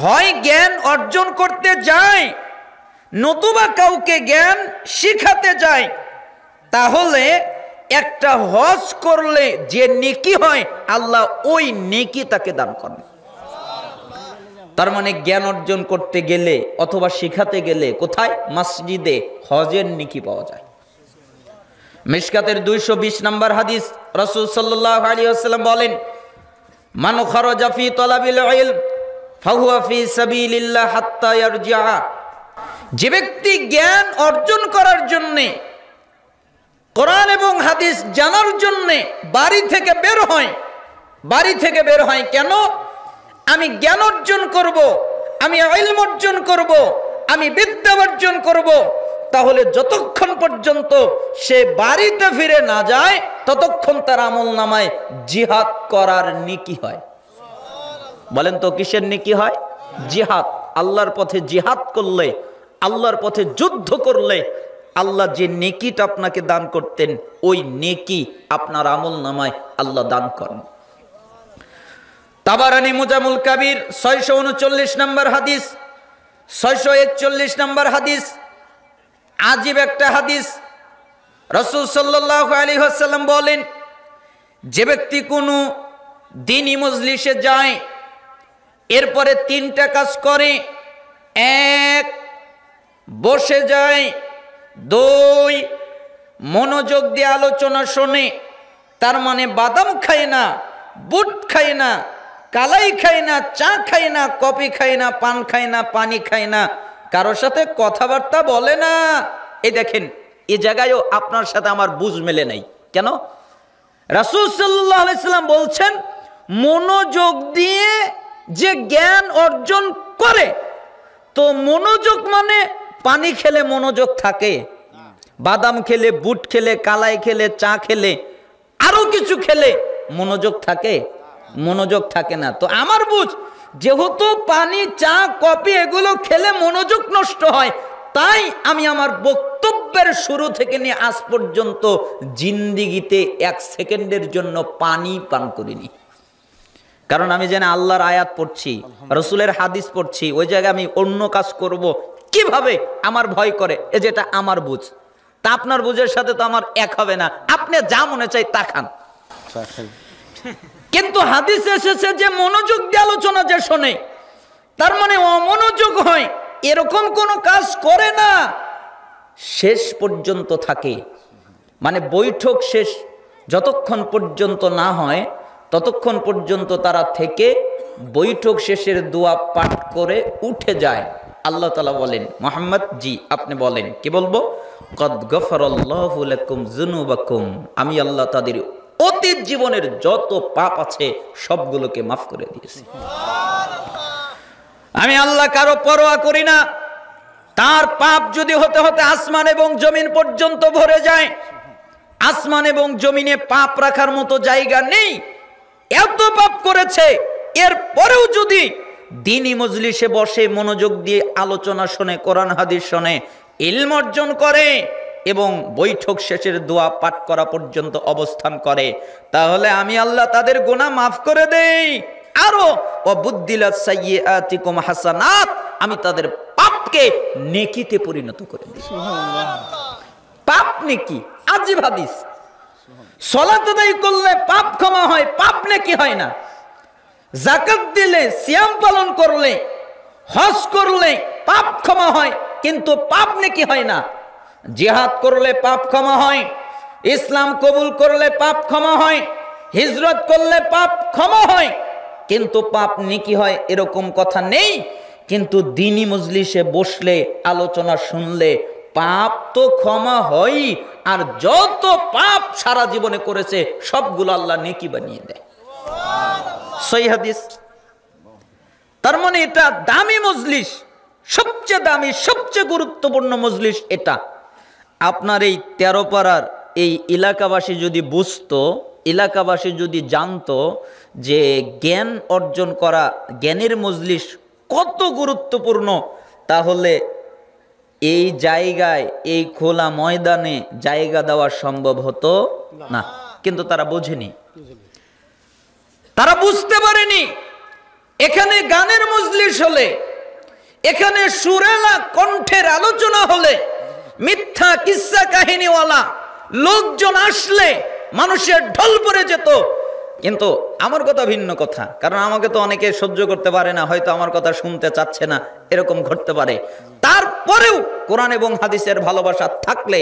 হয় জ্ঞান অর্জন করতে যায় নতুবা কাউকে জ্ঞান শিখাতে যায়, তাহলে একটা হজ করলে যে নেকি হয় আল্লাহ ওই নেকি তাকে দান করেন। তার মানে জ্ঞান অর্জন করতে গেলে অথবা শিখাতে গেলে কোথায়? মসজিদে হজের নেকি পাওয়া যায়। মিশকাতের 220 নম্বর হাদিস, রাসূল সাল্লাল্লাহু আলাইহি ওয়াসাল্লাম বলেন, মান খারাজা ফি তালাবিল ইলম ফাহুয়া ফি সাবিলিল্লাহ হাত্তা ইয়ারজিআ। যে ব্যক্তি জ্ঞান অর্জন করার জন্য, কোরআন এবং হাদিস জানার জন্য বাড়ি থেকে বের হয়, কেন? আমি জ্ঞান অর্জন করব, আমি ইলম অর্জন করব, আমি বিদ্যা অর্জন করব। তাহলে যতক্ষণ পর্যন্ত সে বাড়িতে ফিরে না যায় ততক্ষণ তার আমলনামায় জিহাদ করার নেকি হয়। বলেন তো কিসের নেকি হয়? জিহাদ। আল্লাহর পথে জিহাদ করলে, আল্লাহর পথে যুদ্ধ করলে আল্লাহ যে নেকিটা আপনাকে দান করতেন ওই নেকি আপনার আমলনামায় আল্লাহ দান করেন। তাবারানী মুজামুল কাবির 639 নম্বর হাদিস, 641 নম্বর হাদিস, আজীব একটা হাদিস। রাসূল সাল্লাল্লাহু আলাইহি ওয়াসাল্লাম বলেন, যে ব্যক্তি কোনো দ্বীনি মজলিসে যায় এরপরে 3টা কাজ করে, 1 বসে যায়, 2 মনোযোগ দিয়ে আলোচনা শোনে, তার মানে বাদাম খায় না, বুট খায় না, কালাই খায় না, চা খায় না, কফি খায় না, পান খায় না, পানি খায় না, কারোর সাথে কথাবার্তা বলে না। এই দেখেন, এই জায়গায়ও আপনার সাথে আমার বুঝ মেলে নাই। কেন? রাসূল সাল্লাল্লাহু আলাইহি সাল্লাম বলছেন, মনোযোগ দিয়ে যে জ্ঞান অর্জন করে, তো মনোযোগ মানে পানি খেলে মনোযোগ থাকে, বাদাম খেলে, বুট খেলে, কালাই খেলে, চা খেলে, আরো কিছু খেলে মনোযোগ থাকে? মনোযোগ থাকে না। তো আমার বুঝ, যেহেতু পানি, চা, কফি এগুলো খেলে মনোযোগ নষ্ট হয়, তাই আমি আমার বক্তব্যের শুরু থেকে নিয়ে আজ পর্যন্ত জিন্দিগিতে 1 সেকেন্ডের জন্য পানি পান করিনি। কারণ আমি জানি আল্লাহর আয়াত পড়ছি, রসুলের হাদিস পড়ছি, ওই জায়গায় আমি অন্য কাজ করব কিভাবে আমার ভয় করে। এ যেটা আমার বুঝ, তা আপনার বুঝের সাথে তো আমার এক হবে না। আপনি যা মনে চাই তা খান। কিন্তু হাদিসে এসেছে যে মনোযোগ দিয়ে আলোচনা যে শোনে, তার মানে অমনোযোগ হয়, এরকম কোনো কাজ করে না, শেষ পর্যন্ত থাকে। মানে বৈঠক শেষ যতক্ষণ পর্যন্ত না হয় ততক্ষণ পর্যন্ত তারা থেকে বৈঠক শেষের দোয়া পাঠ করে উঠে যায়। আল্লাহ তাআলা বলেন, মুহাম্মদ জি আপনি বলেন, কি বলবো? কদ গফারাল্লাহু লাকুম যুনুবাকুম, আমি আল্লাহ তাদের অতীত জীবনের যত পাপ আছে সবগুলোকে মাফ করে দিয়েছি। আমি আল্লাহ কারো পরোয়া করি না। তার পাপ যদি হতে হতে আসমান এবং জমিন পর্যন্ত ভরে যায়, আসমান এবং জমিনে পাপ রাখার মতো জায়গা নেই, এত পাপ করেছে, এর পরেও যদি দ্বীনি মজলিসে বসে মনোযোগ দিয়ে আলোচনা শোনে, কোরআন হাদিস শোনে, ইলম অর্জন করে এবং বৈঠক শেষের দোয়া পাঠ করা পর্যন্ত অবস্থান করে, তাহলে আমি আল্লাহ তাদের গুনাহ মাফ করে দেই। আরো ওয়াবুদ্দিলাত সাইয়্যাতিকুম হাসানাত, আমি তাদের পাপকে নেকিতে পরিণত করে দিই। পাপ নেকি, আজীব হাদিস। সালাত আদায় করলে পাপ ক্ষমা হয়, পাপ নেকি হয় না। যাকাত দিলে, সিয়াম পালন করলে, হজ করলে পাপ ক্ষমা হয়, কিন্তু পাপ নেকি হয় না। জিহাদ করলে পাপ ক্ষমা হয়, ইসলাম কবুল করলে পাপ ক্ষমা হয়, হিজরত করলে পাপ ক্ষমা হয়, কিন্তু পাপ নেকি হয় এরকম কথা নেই। কিন্তু দ্বীনি মজলিসে বসলে, আলোচনা শুনলে পাপ তো ক্ষমা হয়, আর যত পাপ সারা জীবনে করেছে সবগুলো আল্লাহ নেকি বানিয়ে দেয়। সহিহ হাদিস। তার মানে এটা দামি মজলিস, সবচেয়ে দামি, সবচেয়ে গুরুত্বপূর্ণ মজলিস এটা। আপনার এই 13 পাড়ার এই এলাকাবাসী যদি বুঝতো, এলাকাবাসী যদি জানতো যে জ্ঞান অর্জন করা, জ্ঞানের মজলিস কত গুরুত্বপূর্ণ, তাহলে এই জায়গায়, এই খোলা ময়দানে জায়গা দেওয়া সম্ভব হতো না। কিন্তু তারা বোঝেনি, তারা বুঝতে পারেনি। এখানে গানের মজলিস হলে, এখানে সুরেলা কণ্ঠের আলোচনা হলে, মিথ্যা কিস্সা কাহিনীওয়ালা লোকজন আসলে মানুষের ঢল পড়ে যেত। কিন্তু আমার কথা ভিন্ন কথা, কারণ আমাকে তো অনেকে সহ্য করতে পারে না, হয়তো আমার কথা শুনতে চাচ্ছে না, এরকম ঘটতে পারে। তারপরেও কোরআন এবং হাদিসের ভালোবাসা থাকলে,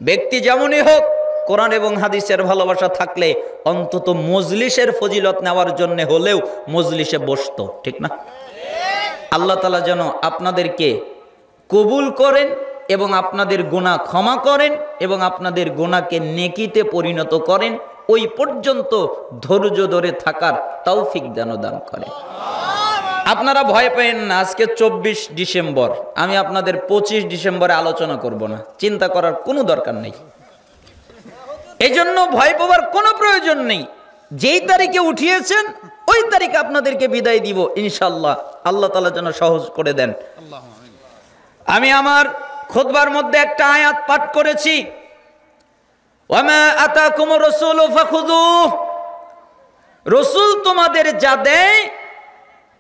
ব্যক্তি যেমনই হোক, কোরআন এবং হাদিসের ভালোবাসা থাকলে অন্তত মজলিসের ফজিলত নেওয়ার জন্য হলেও মজলিসে বসতো, ঠিক না? আল্লাহ তাআলা যেন আপনাদেরকে কবুল করেন এবং আপনাদের গুনাহ ক্ষমা করেন এবং আপনাদের গুনাহকে নেকিতে পরিণত করেন, ওই পর্যন্ত ধৈর্য ধরে থাকার তৌফিক যেন দান করেন। আপনারা ভয় পেন না, আজকে 24 ডিসেম্বর, আমি আপনাদের 25 ডিসেম্বরে আলোচনা করব না, চিন্তা করার কোনো দরকার নেই। এই জন্য ভয় পাওয়ার কোনো প্রয়োজন নেই। যেই তারিখে উঠিয়েছেন ওই তারিখে আপনাদেরকে বিদায় দিব ইনশাআল্লাহ। আল্লাহ তাআলা যেন সহজ করে দেন। আমি আমার খুতবার মধ্যে একটা আয়াত পাঠ করেছি, ওয়ামা আতাকুমুর রাসূলু ফাখুযুহু, রাসূল তোমাদের যা দেয়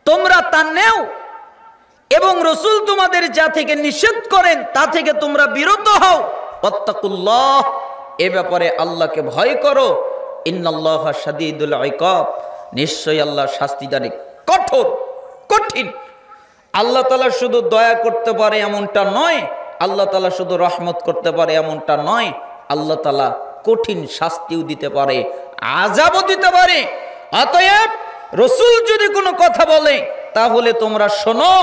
তোমরা তা নেও, এবং রাসূল তোমাদের যা থেকে নিষেধ করেন তা থেকে তোমরা বিরত হও। ওয়াত্তাকুল্লাহ, এ ব্যাপারে আল্লাহকে ভয় করো। ইন্নাল্লাহা শাদীদুল ইকাব, নিশ্চয়ই আল্লাহ শাস্তিদানে কঠোর, কঠিন। আল্লাহ তাআলা শুধু দয়া করতে পারে এমনটা নয়, আল্লাহ তাআলা শুধু রহমত করতে পারে এমনটা নয়, আল্লাহ তাআলা কঠিন শাস্তিও দিতে পারে, আযাবও দিতে পারে। অতএব রাসূল যদি কোনো কথা বলে তাহলে তোমরা শোনো,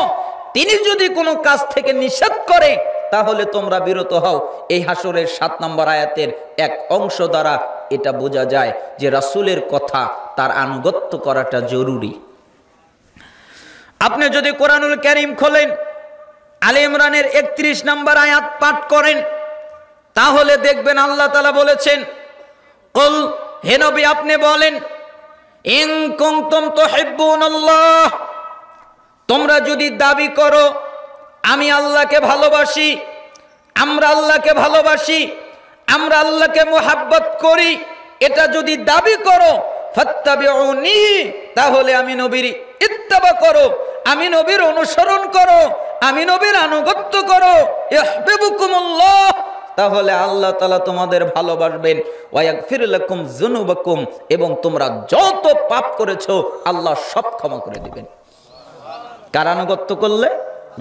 তিনি যদি কোনো কাজ থেকে নিষেধ করে তাহলে তোমরা বিরত হও। এই হাসরের 7 নম্বর আয়াতের এক অংশ দ্বারা এটা বোঝা যায় যে রাসূলের কথা, তার আনুগত্য করাটা জরুরি। আপনি যদি কোরআনুল কারীম খোলেন, আলে ইমরানের 31 নম্বর আয়াত পাঠ করেন, তাহলে দেখবেন আল্লাহ তাআলা বলেছেন, কুল, হে নবী আপনি বলেন, ইন কুনতুম তুহিব্বুনাল্লাহ, তোমরা যদি দাবি করো আমি আল্লাহকে ভালোবাসি, আমরা আল্লাহকে ভালোবাসি, আমরা আল্লাহকে মুহাব্বত করি, এটা যদি দাবি করো, ফাত্তাবিউনি, তাহলে আমি নবীর ইত্তেবা করো, আমি নবীর অনুসরণ করো, আমি নবীর আনুগত্য করো, ইউহিব্বুকুমুল্লাহ, তাহলে আল্লাহ তাআলা তোমাদের ভালোবাসবেন, ওয়া ইয়াগফির লাকুম যুনুবাকুম, এবং তোমরা যত পাপ করেছো আল্লাহ সব ক্ষমা করে দিবেন। কার আনুগত্য করলে?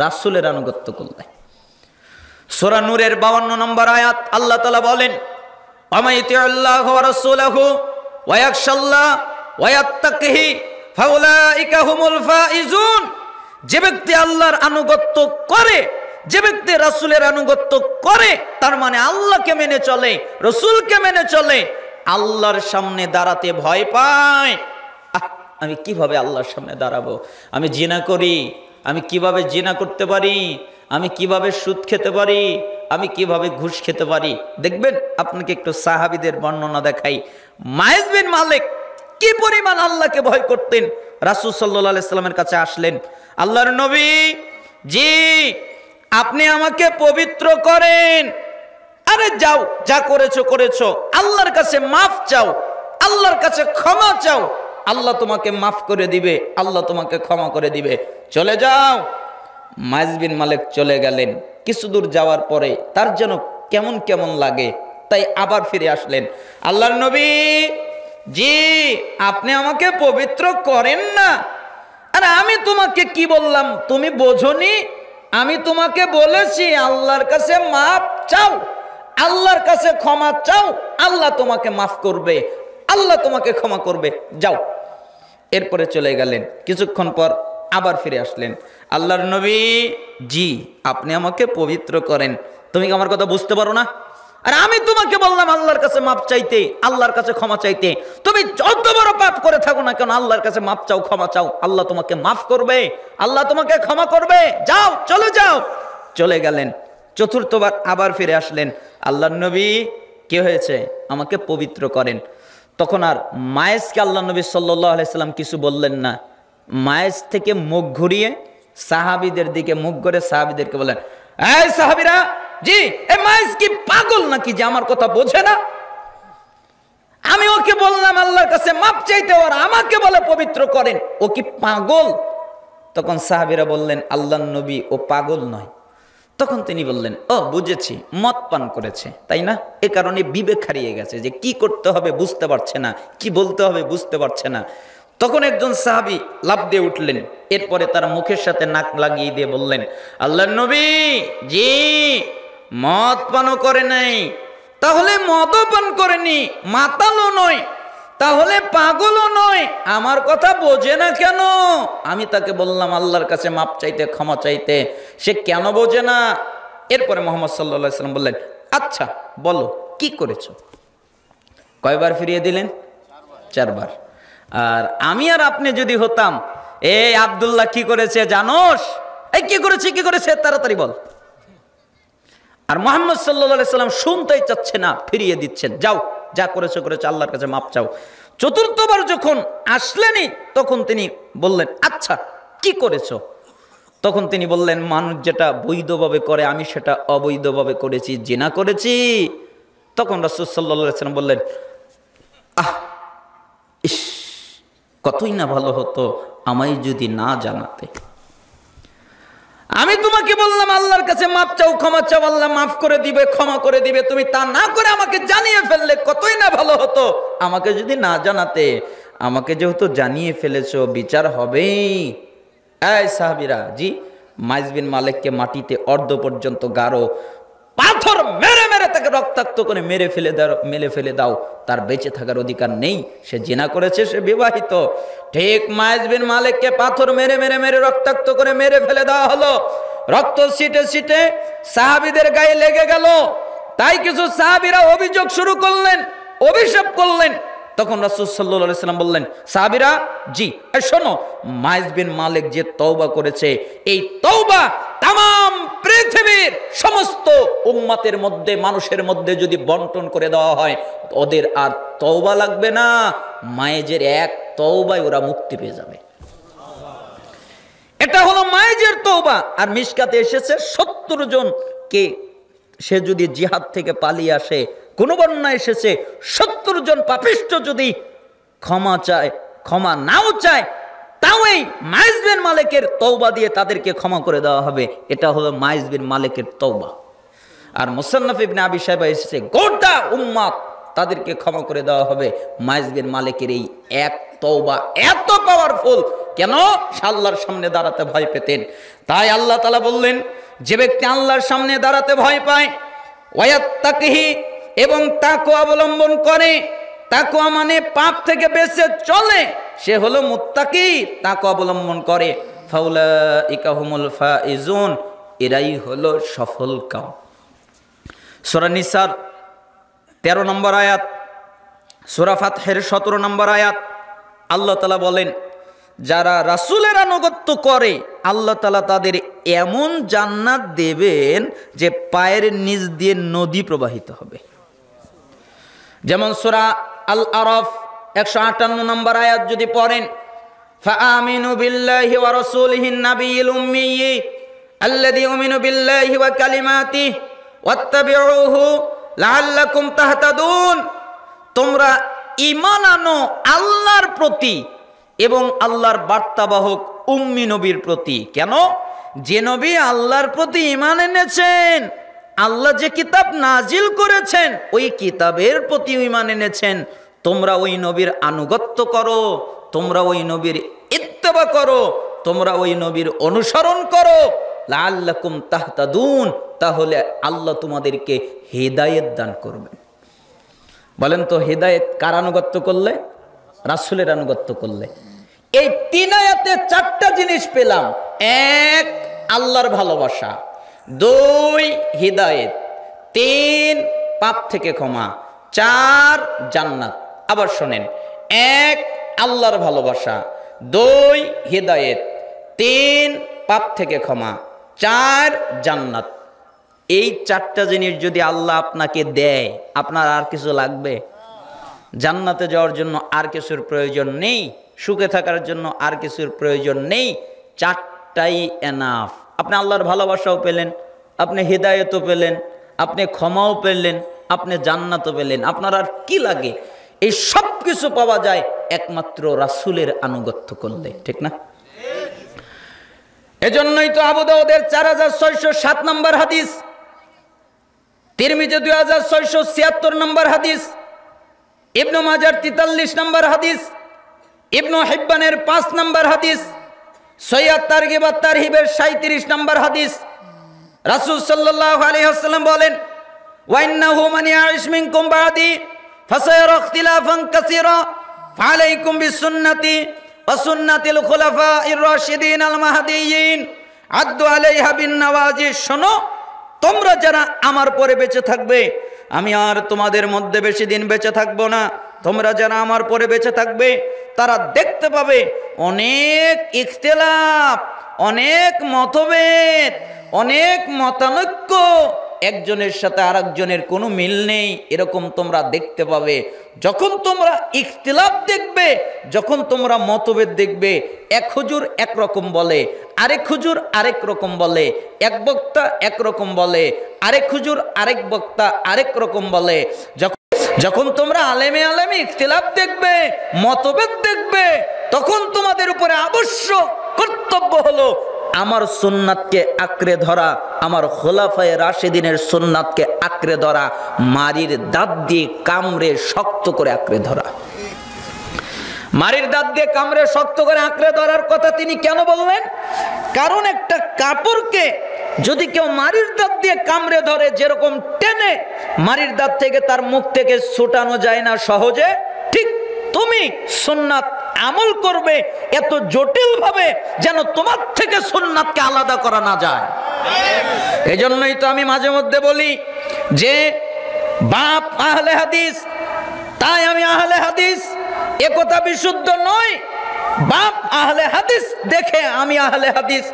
রাসূলের আনুগত্য করলে। সূরা নূরের 52 নম্বর আয়াত আল্লাহ তাআলা বলেন, আমাইতিউল্লাহ ওয়া রাসূলাহু ওয়া ইয়াখশাল্লাহ ওয়া ইয়াত্তাকিহি ফাউলাইকা হুমুল ফাইজুন। যে ব্যক্তি আল্লাহর আনুগত্য করে, যে ব্যক্তি রাসূলের আনুগত্য করে, তার মানে আল্লাহকে মেনে চলে, রাসূলকে মেনে চলে, আল্লাহর সামনে দাঁড়াতে ভয় পায়। আমি কিভাবে আল্লাহর সামনে দাঁড়াবো? আমি জিনা করি, আমি কিভাবে জিনা করতে পারি, আমি কিভাবে সুদ খেতে পারি, আমি কিভাবে ঘুষ খেতে পারি। দেখবেন আপনাকে একটু সাহাবীদের বর্ণনা দেখাই। মাইজ বিন মালিক কি পরিমাণ আল্লাহকে ভয় করতেন। রাসূল সাল্লাল্লাহু আলাইহি সাল্লামের কাছে আসলেন, আল্লাহর নবী, জি আপনি আমাকে পবিত্র করেন। আরে যাও, যা করেছো করেছো, আল্লাহর কাছে মাফ চাও, আল্লাহর কাছে ক্ষমা চাও, আল্লাহ তোমাকে মাফ করে দিবে, আল্লাহ তোমাকে ক্ষমা করে দিবে, চলে যাও। মাইজ বিন মালিক চলে গেলেন। কিছু দূর যাওয়ার পরে তার যেন কেমন কেমন লাগে, তাই আবার ফিরে আসলেন, আল্লাহর নবী, জি আপনি আমাকে পবিত্র করেন না। আরে আমি তোমাকে কি বললাম তুমি বোঝনি? আমি তোমাকে বলেছি আল্লাহর কাছে মাফ চাও, আল্লাহর কাছে ক্ষমা চাও, আল্লাহ তোমাকে মাফ করবে, আল্লাহ তোমাকে ক্ষমা করবে, যাও। এরপরে চলে গেলেন। কিছুক্ষণ পর আবার ফিরে আসলেন, আল্লাহর নবী, জি আপনি আমাকে পবিত্র করেন। তুমি কি আমার কথা বুঝতে পারো না? আর আমি তোমাকে বললাম আল্লাহর কাছে মাপ চাইতে, আল্লাহর কাছে ক্ষমা চাইতে। তুমি যত বড় পাপ করে থাকো না কেন, আল্লাহর কাছে মাপ চাও, ক্ষমা চাও, আল্লাহ তোমাকে মাফ করবে, আল্লাহ তোমাকে ক্ষমা করবে, যাও, চলে যাও। চলে গেলেন। চতুর্থবার আবার ফিরে আসলেন, আল্লাহর নবী কি হয়েছে? আমাকে পবিত্র করেন। তখন আর মায়েজকে আল্লাহ নবী সাল্লাল্লাহু আলাইহি সাল্লাম কিছু বললেন না। মায়েজ থেকে মুখ ঘুরিয়ে সাহাবীদের দিকে মুখ করে সাহাবীদেরকে বললেন, এই সাহাবীরা, জি এই মায়েজ কি পাগল নাকি যে আমার কথা বোঝে না? আমি ওকে বললাম আল্লাহর কাছে মাপ চাইতে, আর আমাকে বলে পবিত্র করেন, ও কি পাগল? তখন সাহাবীরা বললেন, আল্লাহর নবী ও পাগল নয়। তখন তিনি বললেন, ও বুঝেছি, মদ পান করেছে, তাই না? এ কারণে বিবেক হারিয়ে গেছে, যে কি করতে হবে বুঝতে পারছে না, কি বলতে হবে বুঝতে পারছে না। তখন একজন সাহাবী লাফ দিয়ে উঠলেন, এরপরে তার মুখের সাথে নাক লাগিয়ে দিয়ে বললেন, আল্লাহর নবী, জি মদ পানও করে নাই, তাহলে মদও পান করেনি, মাতালও নয়, তাহলে পাগলও নয়, আমার কথা বোঝে না কেন? আমি তাকে বললাম আল্লাহর কাছে মাপ চাইতে, ক্ষমা চাইতে, সে কেন বোঝে না? এরপরে মুহাম্মদ সাল্লাল্লাহু আলাইহি ওয়াসাল্লাম বললেন, আচ্ছা বলো কি করেছো? কয়বার ফিরিয়ে দিলেন? 4 বার। আর আমি আর আপনি যদি হতাম, এই আব্দুল্লাহ কি করেছে জানোস? এই কি করেছে, কি করেছে, তাড়াতাড়ি বল। আর মুহাম্মদ সাল্লাল্লাহু আলাইহি সাল্লাম শুনতেই চাচ্ছে না, ফিরিয়ে দিচ্ছেন, যাও, যা করেছো করেছো, আল্লাহর কাছে মাপ চাও। চতুর্থবার যখন আসলেনই তখন তিনি বললেন, আচ্ছা কি করেছো? তখন তিনি বললেন, মানুষ যেটা বৈধভাবে করে আমি সেটা অবৈধভাবে করেছি, জিনা করেছি। তখন রাসূল সাল্লাল্লাহু আলাইহি সাল্লাম বললেন, আহ ইস, কতই না ভালো হতো আমায় যদি না জানাতে। আমি তোমাকে বললাম আল্লাহর কাছে মাপ চাও, ক্ষমা চাও, আল্লাহ মাফ করে দিবে, ক্ষমা করে দিবে, তুমি তা না করে আমাকে জানিয়ে ফেললে, কতই না ভালো হতো আমাকে যদি না জানাতে। আমাকে যেহেতু জানিয়ে ফেলেছো, বিচার হবেই। এই সাহাবীরা, জি মাইজ বিন মালিককে মাটিতে অর্ধ পর্যন্ত গাড়ো পাথর মেরে মেরে মেরে তাকে রক্তাক্ত করে মেরে ফেলে দাও, তার বেঁচে থাকার অধিকার নেই। সে জিনা করেছে, সে বিবাহিত। ঠিক মায়েজ বিন মালিককে পাথর মেরে মেরে মেরে রক্তাক্ত করে মেরে ফেলে দেওয়া হলো। রক্ত ছিটে ছিটে সাহাবীদের গায়ে লেগে গেল। তাই কিছু সাহাবীরা অভিযোগ শুরু করলেন, অভিশাপ করলেন। তখন রাসূল সাল্লাল্লাহু আলাইহি সাল্লাম বললেন, সাহাবীরা জি শোনো, মায়েজ বিন মালিক যে তওবা করেছে, এই তওবা তামাম পৃথিবীর সমস্ত উম্মতের মধ্যে, মানুষের মধ্যে যদি বন্টন করে দেওয়া হয়, ওদের আর তওবা লাগবে না। মায়েজের এক তওবায় ওরা মুক্তি পেয়ে যাবে। এটা হলো মায়েজের তওবা। আর মিশকাতে এসেছে 70 জন কে সে যদি জিহাদ থেকে পালিয়ে আসে, কোন বর্ণনা এসেছে 70 জন পাপিষ্ঠ যদি ক্ষমা চায়, ক্ষমা নাও চায়, তাও এই মায়েজ বিন মালিকের তওবা দিয়ে তাদেরকে ক্ষমা করে দেওয়া হবে। এটা হলো মায়েজ বিন মালিকের তওবা। আর মুসান্নাফ ইবনে আবি শাইবা এসেছে গোটা উম্মত তাদেরকে ক্ষমা করে দেওয়া হবে। মায়েজ বিন মালিকের এই এক তওবা এত পাওয়ারফুল, কেন? আল্লাহর সামনে দাঁড়াতে ভয় পেতেন। তাই আল্লাহ তাআলা বললেন, যে ব্যক্তি আল্লাহর সামনে দাঁড়াতে ভয় পায়, ওয়ায়াত্তাকিহি, এবং তাকওয়া অবলম্বন করে, তাকওয়া মানে পাপ থেকে বেঁচে চলে, সে হলো মুত্তাকি, তাকওয়া অবলম্বন করে, ফাউলাইকা হুমুল ফাইজুন, এরাই হলো সফল কাম। সূরা নিসার 13 নম্বর আয়াত, সূরা ফাতহের 17 নম্বর আয়াত, আল্লাহ তাআলা বলেন, যারা রাসূলের আনুগত্য করে আল্লাহ তাআলা তাদের এমন জান্নাত দেবেন যে পায়ের নিচ দিয়ে নদী প্রবাহিত হবে। যেমন সূরা আল আরাফ 158 নম্বর আয়াত যদি পড়েন, ফাআমিনু বিল্লাহি ওয়া রাসূলিহিন নাবিয়্যিল উম্মিয়্যি আল্লাযী ইউমিনু বিল্লাহি ওয়া কালিমাতিহি ওয়াত্তাবিউহু লাআল্লাকুম তাহতাদুন। তোমরা ঈমান আনো আল্লাহর প্রতি এবং আল্লাহর বার্তাবাহক উম্মি নবীর প্রতি। কেন? যে নবী আল্লাহর প্রতি ঈমান এনেছেন, আল্লাহ যে কিতাব নাজিল করেছেন ওই কিতাবের প্রতি ঈমান এনেছেন, তোমরা ওই নবীর আনুগত্য করো, তোমরা ওই নবীর ইত্তেবা করো, তোমরা ওই নবীর অনুসরণ করো, লাআল্লাকুম তাহতাদুন, তাহলে আল্লাহ তোমাদেরকে হেদায়েত দান করবেন। বলেন তো, হেদায়েত কার আনুগত্য করলে? রাসূলের আনুগত্য করলে। এই 3 আয়াতে 4টা জিনিস পেলাম। 1 আল্লাহর ভালোবাসা, 2 হিদায়েত, 3 পাপ থেকে ক্ষমা, 4 জান্নাত। আবার শোনেন, 1 আল্লাহর ভালোবাসা, 2 হিদায়েত, 3 পাপ থেকে ক্ষমা, 4 জান্নাত। এই 4টা জিনিস যদি আল্লাহ আপনাকে দেয়, আপনার আর কিছু লাগবে? জান্নাতে যাওয়ার জন্য আর কিছুর প্রয়োজন নেই, সুখে থাকার জন্য আর কিছুর প্রয়োজন নেই, 4টাই এনাফ। আপনি আল্লাহর ভালোবাসাও পেলেন, আপনি হিদায়াতও পেলেন, আপনি ক্ষমাও পেলেন, আপনি জান্নাতও পেলেন। আপনার আর কি লাগে? এই সব কিছু পাওয়া যায় একমাত্র রাসূলের আনুগত্য করলে, ঠিক না? এজন্যই তো আবু দাউদের 4607 নম্বর হাদিস, তিরমিজি 2676 নম্বর হাদিস, ইবনে মাজার 43 নম্বর হাদিস, ইবনে হিব্বানের 5 নম্বর হাদিস, সহিহ তারগিব ওয়াত তারহিবের 37 নম্বর হাদিস। রাসূল সাল্লাল্লাহু আলাইহি ওয়াসাল্লাম বলেন, ওয়া ইন্নাহু মান ইয়াইশ মিনকুম বাদি ফাসায়ারা ইখতিলাফান কাসীরা ফালাইকুম বিসুন্নতি ওয়া সুন্নাতিল খুলাফাইর রাশিদিন আল মাহদিয়্যিন আদ্দু আলাইহা বিন নওয়াজিজ। শোনো, তোমরা যারা আমার পরে বেঁচে থাকবে, আমি আর তোমাদের মধ্যে বেশি দিন বেঁচে থাকবো না, তোমরা যারা আমার পরে বেঁচে থাকবে তারা দেখতে পাবে অনেক ইখতিলাফ, অনেক মতভেদ, অনেক মতানৈক্য, একজনের সাথে আরেকজনের কোনো মিল নেই, এরকম তোমরা দেখতে পাবে। যখন তোমরা ইখতিলাফ দেখবে, যখন তোমরা মতভেদ দেখবে, এক হুজুর এক রকম বলে, আরেক হুজুর আরেক রকম বলে, এক বক্তা এক রকম বলে, আরেক হুজুর আরেক বক্তা আরেক রকম বলে, যখন তোমরা আলেমে আলেমে ইখতিলাফ দেখবে, মতভেদ দেখবে, তখন তোমাদের উপরে আবশ্যক কর্তব্য হলো আমার সুন্নাতকে আঁকড়ে ধরা, আমার খোলাফায়ে রাশিদিনের সুন্নাতকে আঁকড়ে ধরা, মারির দাঁত দিয়ে কামড়ে শক্ত করে আঁকড়ে ধরা। মারির দাঁত দিয়ে কামড়ে শক্ত করে আঁকড়ে ধরার কথা তিনি কেন বললেন? কারণ একটা কাপড়কে যদি কেউ মারির দাঁত দিয়ে কামড়ে ধরে, যেরকম টেনে মারির দাঁত থেকে তার মুখ থেকে ছুটানো যায় না সহজে, ঠিক তুমি সুন্নাত আমল করবে এত জটিল ভাবে যেন তোমার থেকে সুন্নাতকে আলাদা করা না যায়। এজন্যই তো আমি মাঝে মধ্যে বলি যে বাপ আহলে হাদিস, তাই আমি আহলে হাদিস, একথা বিশুদ্ধ নয়। বাপ আহলে হাদিস দেখে আমি আহলে হাদিস,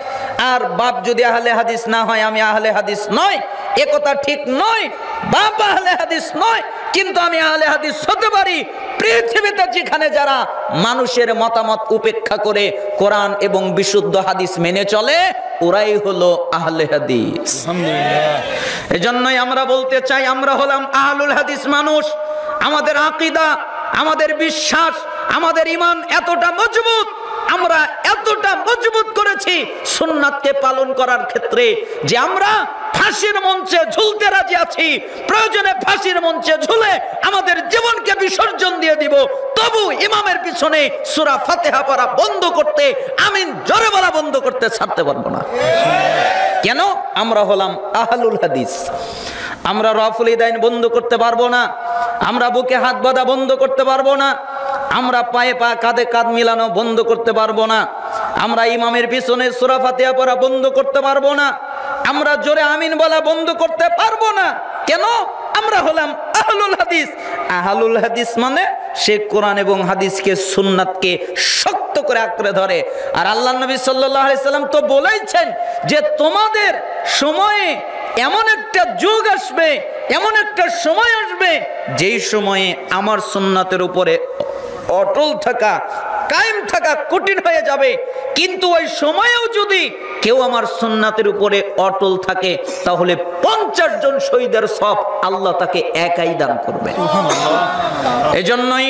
আর বাপ যদি আহলে হাদিস না হয় আমি আহলে হাদিস নয়, একথা ঠিক নয়। বাপ আহলে হাদিস নয়, কিন্তু আমি আহলে হাদিস হতে পারি। পৃথিবীতে যেখানে যারা মানুষের মতামত উপেক্ষা করে কোরআন এবং বিশুদ্ধ হাদিস মেনে চলে, ওরাই হলো আহলে হাদিস। আলহামদুলিল্লাহ। এজন্যই আমরা বলতে চাই, আমরা হলাম আহলুল হাদিস মানুষ। আমাদের আকীদা, আমাদের বিশ্বাস, আমাদের ঈমান এতটা মজবুত, আমরা এতটা মজবুত করেছি সুন্নাতকে পালন করার ক্ষেত্রে যে আমরা ফাঁসির মঞ্চে ঝুলতে রাজি আছি। প্রয়োজনে ফাঁসির মঞ্চে ঝুলে আমাদের জীবনকে বিসর্জন দিয়ে দিব, তবু ইমামের পিছনে সূরা ফাতিহা পড়া বন্ধ করতে, আমিন জোরে বলা বন্ধ করতে ছাড়তে পারবো না। কেন? আমরা হলাম আহলুল হাদিস। আমরা রফুল ইদাইন বন্ধ করতে পারবো না, আমরা বুকে হাত বাঁধা বন্ধ করতে পারবো না, আমরা পায়ে পা কাঁধে কাঁধ মিলানো বন্ধ করতে পারবো না, আমরা ইমামের পিছনে সূরা ফাতিহা পড়া বন্ধ করতে পারবো না, আমরা জোরে আমিন বলা বন্ধ করতে পারবো না। কেন? আমরা হলাম আহলুল হাদিস। আহলুল হাদিস মানে সে কোরআন এবং হাদিসকে, সুন্নাতকে শক্ত করে আঁকড়ে ধরে। আর আল্লাহ নবী সাল্লাল্লাহু আলাইহি সাল্লাম তো বলেইছেন যে তোমাদের সময়ে এমন একটা যুগ আসবে, এমন একটা সময় আসবে, যেই সময়ে আমার সুন্নাতের উপরে অটল থাকা, কায়েম থাকা কঠিন হয়ে যাবে। কিন্তু ওই সময়েও যদি কেউ আমার সুন্নাতের উপরে অটল থাকে, তাহলে 50 জন শহীদের সওয়াব আল্লাহ তাকে একাই দান করবে। এজন্যই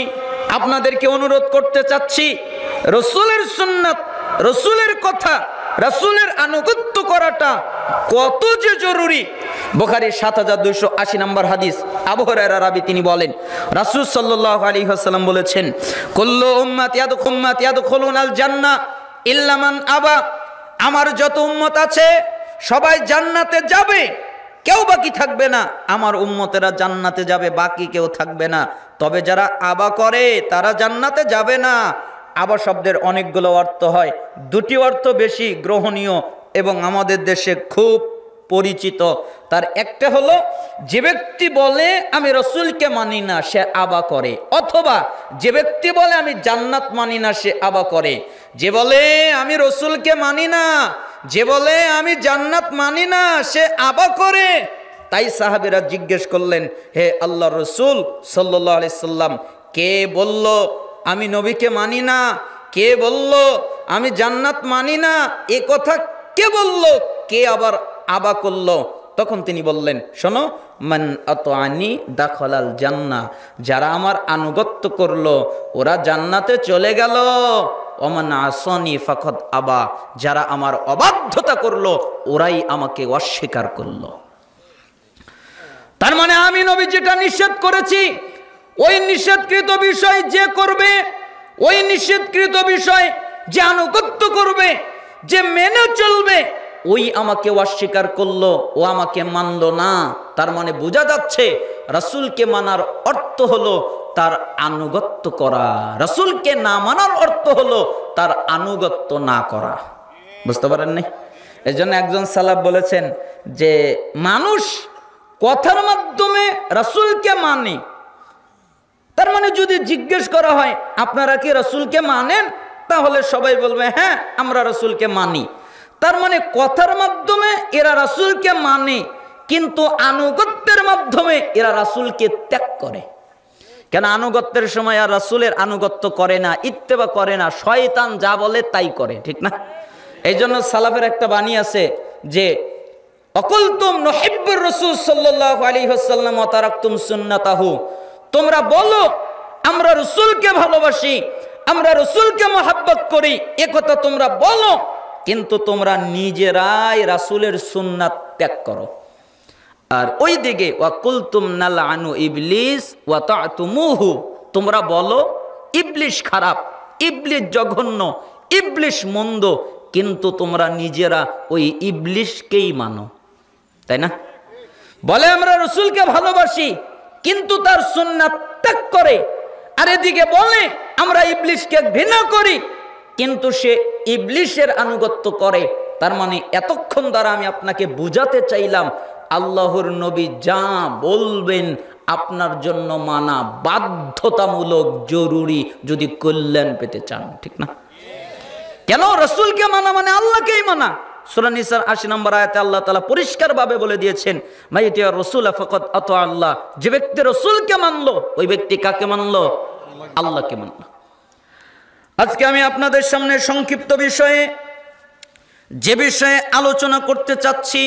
আপনাদেরকে অনুরোধ করতে চাচ্ছি, রাসূলের সুন্নাত, রাসূলের কথা, রাসূলের আনুগত্য করাটা কত যে জরুরি। বুখারীর ৭২৮০ নম্বর হাদিস, আবু হুরায়রা রাবি, তিনি বলেন রাসূল সাল্লাল্লাহু আলাইহি ওয়াসাল্লাম বলেছেন, কুল্লু উম্মতি ইয়াদখুলুনাল জান্নাহ ইল্লা মান আবা। আমার যত উম্মত আছে সবাই জান্নাতে যাবে, কেউ বাকি থাকবে না। আমার উম্মতেরা জান্নাতে যাবে, বাকি কেউ থাকবে না। তবে যারা আবা করে তারা জান্নাতে যাবে না। আবা শব্দের অনেকগুলো অর্থ হয়, দুটি অর্থ বেশি গ্রহণীয় এবং আমাদের দেশে খুব পরিচিত। তার একটা হলো, যে ব্যক্তি বলে আমি রাসূলকে মানি না সে আবা করে, অথবা যে ব্যক্তি বলে আমি জান্নাত মানি না সে আবা করে। যে বলে আমি রাসূলকে মানি না, যে বলে আমি জান্নাত মানি না, সে আবা করে। তাই সাহাবীরা জিজ্ঞেস করলেন, হে আল্লাহর রাসূল সাল্লাল্লাহু আলাইহি সাল্লাম, কে বলল আমি নবীকে মানি না, কে বলল আমি জান্নাত মানি না, এ কথা কে বলল, কে আবার আবা করলো? তখন তিনি বললেন, শোনো, মান আতাআনি দাখালাল জান্নাহ, যারা আমার আনুগত্য করলো ওরা জান্নাতে চলে গেল। ওমান আসানি ফাকাদ আবা, যারা আমার অবাধ্যতা করলো ওরাই আমাকে অস্বীকার করলো। তার মানে আমি নবী যেটা নিষেধ করেছি, ওই নিষেধকৃত বিষয় যে করবে, ওই নিষেধকৃত বিষয় যে আনুগত্য করবে, যে মেনে চলবে, ওই আমাকে অস্বীকার করলো, ও আমাকে মানলো না। তার মানে বোঝা যাচ্ছে রাসূলকে মানার অর্থ হলো তার আনুগত্য করা, রাসূলকে না মানার অর্থ হলো তার আনুগত্য না করা। বুঝতে পারেননি? এই জন্য একজন সালাফ বলেছেন যে মানুষ কথার মাধ্যমে রাসূলকে মানে, তার মানে যদি জিজ্ঞেস করা হয় আপনারা কি রাসূলকে মানেন, তাহলে সবাই বলবে হ্যাঁ আমরা রাসূলকে মানি। তার মানে কথার মাধ্যমে এরা রাসূলকে মানে, কিন্তু আনুগত্যের মাধ্যমে এরা রাসূলকে ত্যাগ করে। কেন? আনুগত্যের সময় আর রাসূলের আনুগত্য করে না, ইত্তেবা করে না, শয়তান যা বলে তাই করে, ঠিক না? এই জন্য সালাফের একটা বাণী আছে যে অকুলতুম নুহিব্বুর রাসূল সাল্লাল্লাহু আলাইহি ওয়াসাল্লাম ওয়া তারাকতুম সুন্নাতাহু, তোমরা বলো আমরা রাসূলকে ভালোবাসি, আমরা রাসূলকে মহব্বত করি, এ কথা তোমরা বলো, কিন্তু তোমরা নিজেরাই রাসূলের সুন্নাত ত্যাগ করো। আর ওই দিকে ওয়াকুলতুম নালআনু ইবলিস ওয়া তা'তুমুহু, তোমরা বলো ইবলিস খারাপ, ইবলিস জঘন্য, ইবলিস মন্দ, কিন্তু তোমরা নিজেরা ওই ইবলিশকেই মানো, তাই না? বলে আমরা রসুলকে ভালোবাসি কিন্তু তার সুন্নাত ত্যাগ করে, আর এদিকে বলে আমরা ইবলিশকে ঘৃণা করি কিন্তু সে ইবলিশের আনুগত্য করে। তার মানে এতক্ষণ দ্বারা আমি আপনাকে বুঝাতে চাইলাম আল্লাহর নবী যা বলবেন আপনার জন্য মানা বাধ্যতামূলক, জরুরি, যদি কল্যাণ পেতে চান, ঠিক না? কেন? রসুলকে মানা মানে আল্লাহকেই মানা। সূরা নিসার ৮০ নম্বর আয়াতে আল্লাহ তাআলা পরিষ্কারভাবে বলে দিয়েছেন, মাইয়াতিয়া রাসূল ফাকাদ আতা আল্লাহ, যে ব্যক্তি রসুলকে মানলো ওই ব্যক্তি কাকে মানলো? আল্লাহকে মানলো। আজকে আমি আপনাদের সামনে সংক্ষিপ্ত যে বিষয়ে আলোচনা করতে চাচ্ছি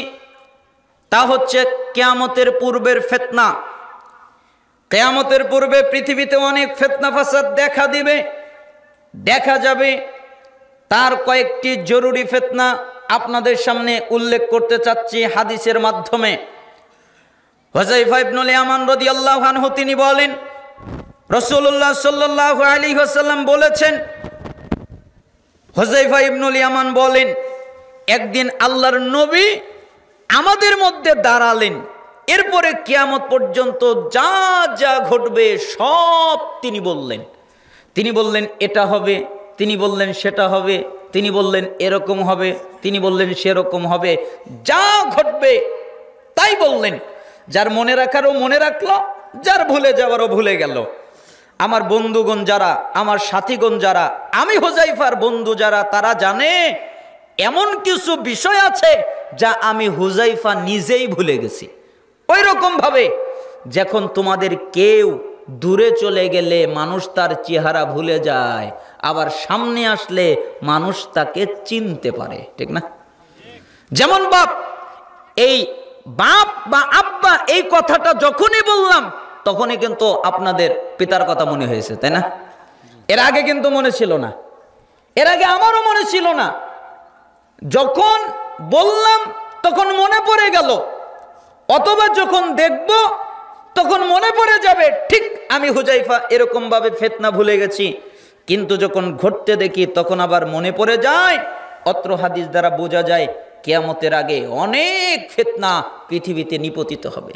তা হচ্ছে কিয়ামতের পূর্বের ফিতনা। কিয়ামতের পূর্বে পৃথিবীতে অনেক ফিতনা ফাসাদ দেখা যাবে। তার কয়েকটি জরুরি ফিতনা আপনাদের সামনে উল্লেখ করতে চাচ্ছি হাদিসের মাধ্যমে। হুযায়ফা ইবনুল ইয়ামান রাদিয়াল্লাহু আনহু তিনি বলেন, রাসূলুল্লাহ সাল্লাল্লাহু আলাইহি ওয়াসাল্লাম বলেছেন, হুযায়ফা ইবনুল ইয়ামান বলেন, একদিন আল্লাহর নবী আমাদের মধ্যে দাঁড়ালেন, এরপরে কিয়ামত পর্যন্ত যা যা ঘটবে সব তিনি বললেন এটা হবে, তিনি বললেন সেটা হবে, তিনি বললেন এরকম হবে, তিনি বললেন সেরকম হবে, যা ঘটবে তাই বললেন। যার মনে রাখারও মনে রাখলো, যার ভুলে যাওয়ারও ভুলে গেল। আমার বন্ধুগণ যারা, আমার সাথীগণ যারা, আমি হুযায়ফার বন্ধু যারা, তারা জানে এমন কিছু বিষয় আছে যা আমি হুযায়ফা নিজেই ভুলে গেছি। ওই রকম ভাবে যখন তোমাদের কেউ দূরে চলে গেলে মানুষ তার চেহারা ভুলে যায়, আবার সামনে আসলে মানুষ তাকে চিনতে পারে, ঠিক না? যেমন এই বাপ বা আব্বা এই কথাটা যখনই বললাম তখনই কিন্তু আপনাদের পিতার কথা মনে হয়েছে, তাই না? এর আগে কিন্তু মনে ছিল না, এর আগে আমারও মনে ছিল না। যখন বললাম তখন মনে পড়ে গেল, অথবা যখন দেখব তখন মনে পড়ে যাবে ঠিক আমি হুযায়ফা এরকম ভাবে ফিতনা ভুলে গেছি। কিন্তু যখন ঘটতে দেখি তখন আবার মনে পড়ে যায়। অত্র হাদিস দ্বারা বোঝা যায় কিয়ামতের আগে অনেক ফিতনা পৃথিবীতে নিপতিত হবে।